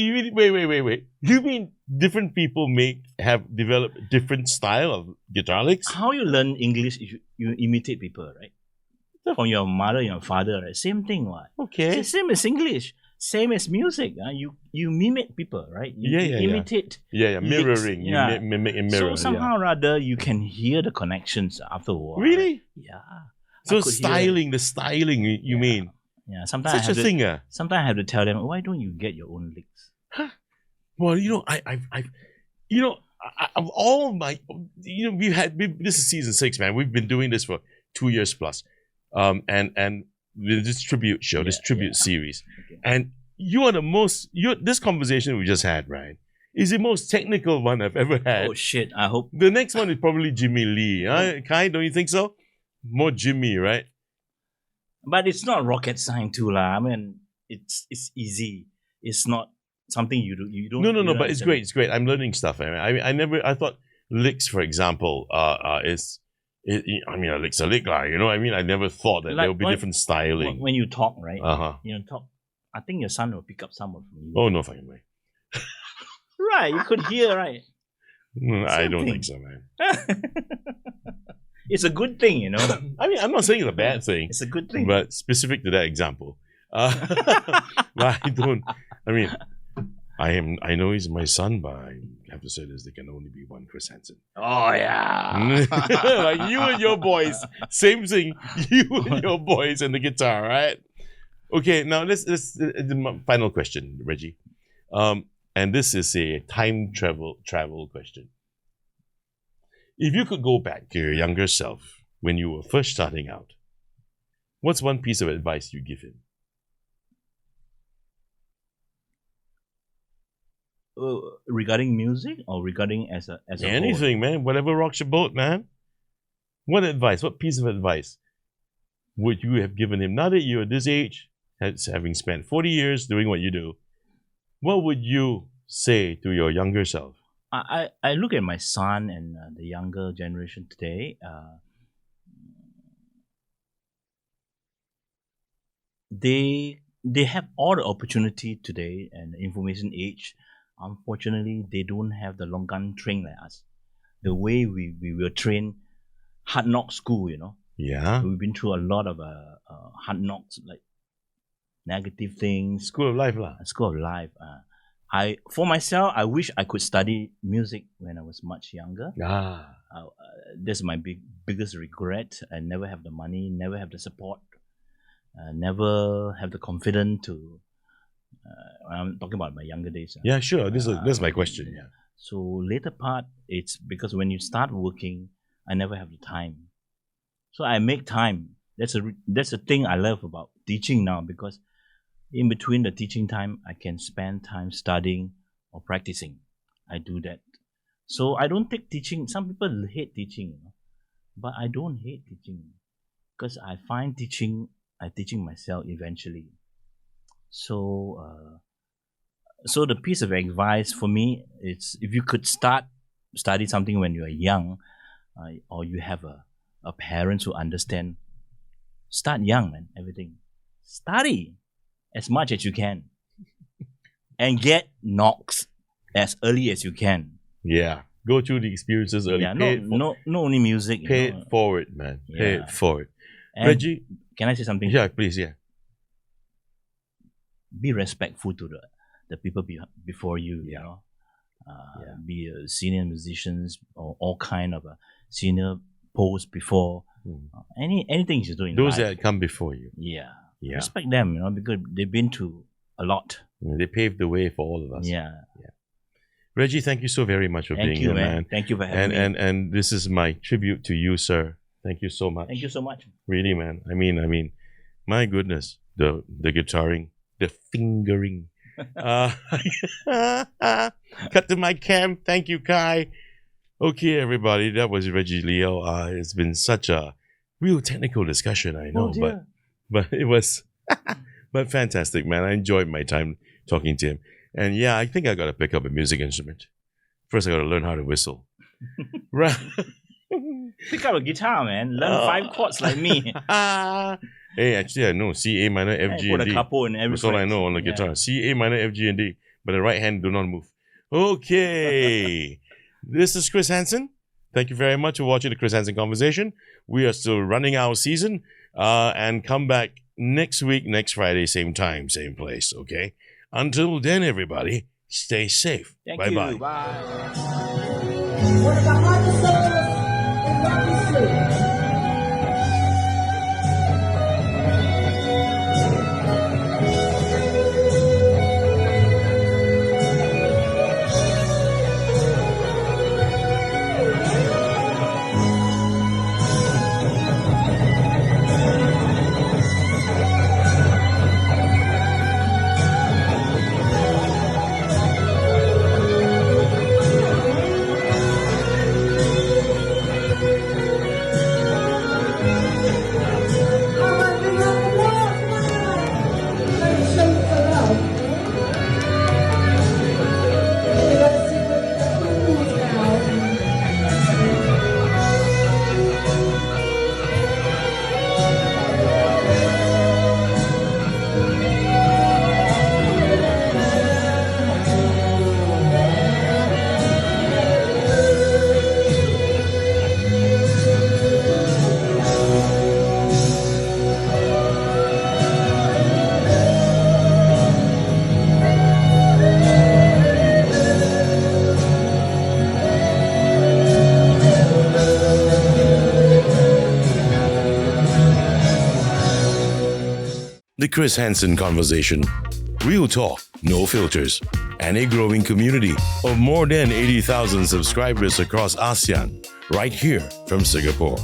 You mean different people have developed different style of guitar licks? How you learn English is you imitate people, right? From your mother and your father, right? Same thing, what? Okay. Same as English. Same as music. You mimic people, right? You imitate. Yeah. Mirroring. Yeah. You mimic and mirror. So somehow or other, you can hear the connections after a while. Really? Yeah. So the styling, you mean? Yeah. Sometimes Such a thing, Sometimes I have to tell them, why don't you get your own licks? Huh? Well, of all my, this is season 6, man. We've been doing this for 2 years plus, and this tribute series, okay. And you are this conversation we just had, right, is the most technical one I've ever had. Oh shit! I hope the next one is probably Jimmy Lee. Kai, don't you think so? More Jimmy, right? But it's not rocket science too, lah. I mean, it's easy. It's not something you do. You don't. No. But it's great. It's great. I'm learning stuff. I thought licks, for example, a lick's a lick, lah. I never thought that there would be different styling. When you talk, right? Talk. I think your son will pick up some of you. Oh, no fucking way. Right, you could hear, right? I don't think so, man. It's a good thing, I'm not saying it's a bad thing. It's a good thing. But specific to that example. I know he's my son, but I have to say this, there can only be one Chris Hansen. Oh, yeah. Like you and your boys. Same thing. You and your boys and the guitar, right? Okay, now let's the final question, Reggie. And this is a time travel question. If you could go back to your younger self when you were first starting out, what's one piece of advice you give him? Regarding music or regarding as a anything, whole? Man, whatever rocks your boat, man. What piece of advice would you have given him? Now that you're at this age, having spent 40 years doing what you do, what would you say to your younger self? I look at my son and the younger generation today. They have all the opportunity today and the information age. Unfortunately, they don't have the long gun train like us. The way we were trained, hard knock school, Yeah. We've been through a lot of hard knocks, like negative things, School of life lah. school of life. For myself, I wish I could study music when I was much younger. That's my biggest regret. I never have the money, never have the support, never have the confidence to. I'm talking about my younger days. Yeah, sure. This is my question. Yeah. So later part, it's because when you start working, I never have the time. So I make time. That's a thing I love about teaching now, because in between the teaching time, I can spend time studying or practicing. I do that. So I don't take teaching. Some people hate teaching, but I don't hate teaching, because I find I'm teaching myself eventually. So the piece of advice for me is, if you could study something when you are young, or you have a parent who understand, start young, man. Everything, study as much as you can, and get knocks as early as you can. Yeah. Go through the experiences early. Yeah, not only music. Pay it forward, man. Pay it forward. And Reggie, can I say something? Yeah, please. Yeah. Be respectful to the people before you. Yeah. You know, be senior musicians or all kind of senior posts before. Anything you're doing. Those that come before you. Yeah. Yeah. Respect them, because they've been through a lot. They paved the way for all of us. Yeah. Reggie, thank you so very much for being here, man. Thank you for having me. And this is my tribute to you, sir. Thank you so much. Thank you so much. Really, man. I mean, my goodness, the guitaring, the fingering. Cut to my cam. Thank you, Kai. Okay, everybody, that was Reggie Leo. It's been such a real technical discussion, I know, but it was but fantastic, man. I enjoyed my time talking to him. And yeah, I think I got to pick up a music instrument. First, I got to learn how to whistle. Right. Pick up a guitar, man. Learn 5 chords like me. Hey, actually, I know C, A minor, F, G, put and a D. capo in every That's all I fret. know on the guitar. C, A minor, F, G, and D. But the right hand do not move. Okay. This is Chris Hansen. Thank you very much for watching the Chris Hansen Conversation. We are still running our season. And come back next week, next Friday, same time, same place. Okay. Until then, everybody, stay safe. Thank Bye-bye. you. Bye. One of the hardest songs in rock history. The Chris Hansen Conversation. Real talk, no filters. And a growing community of more than 80,000 subscribers across ASEAN, right here from Singapore.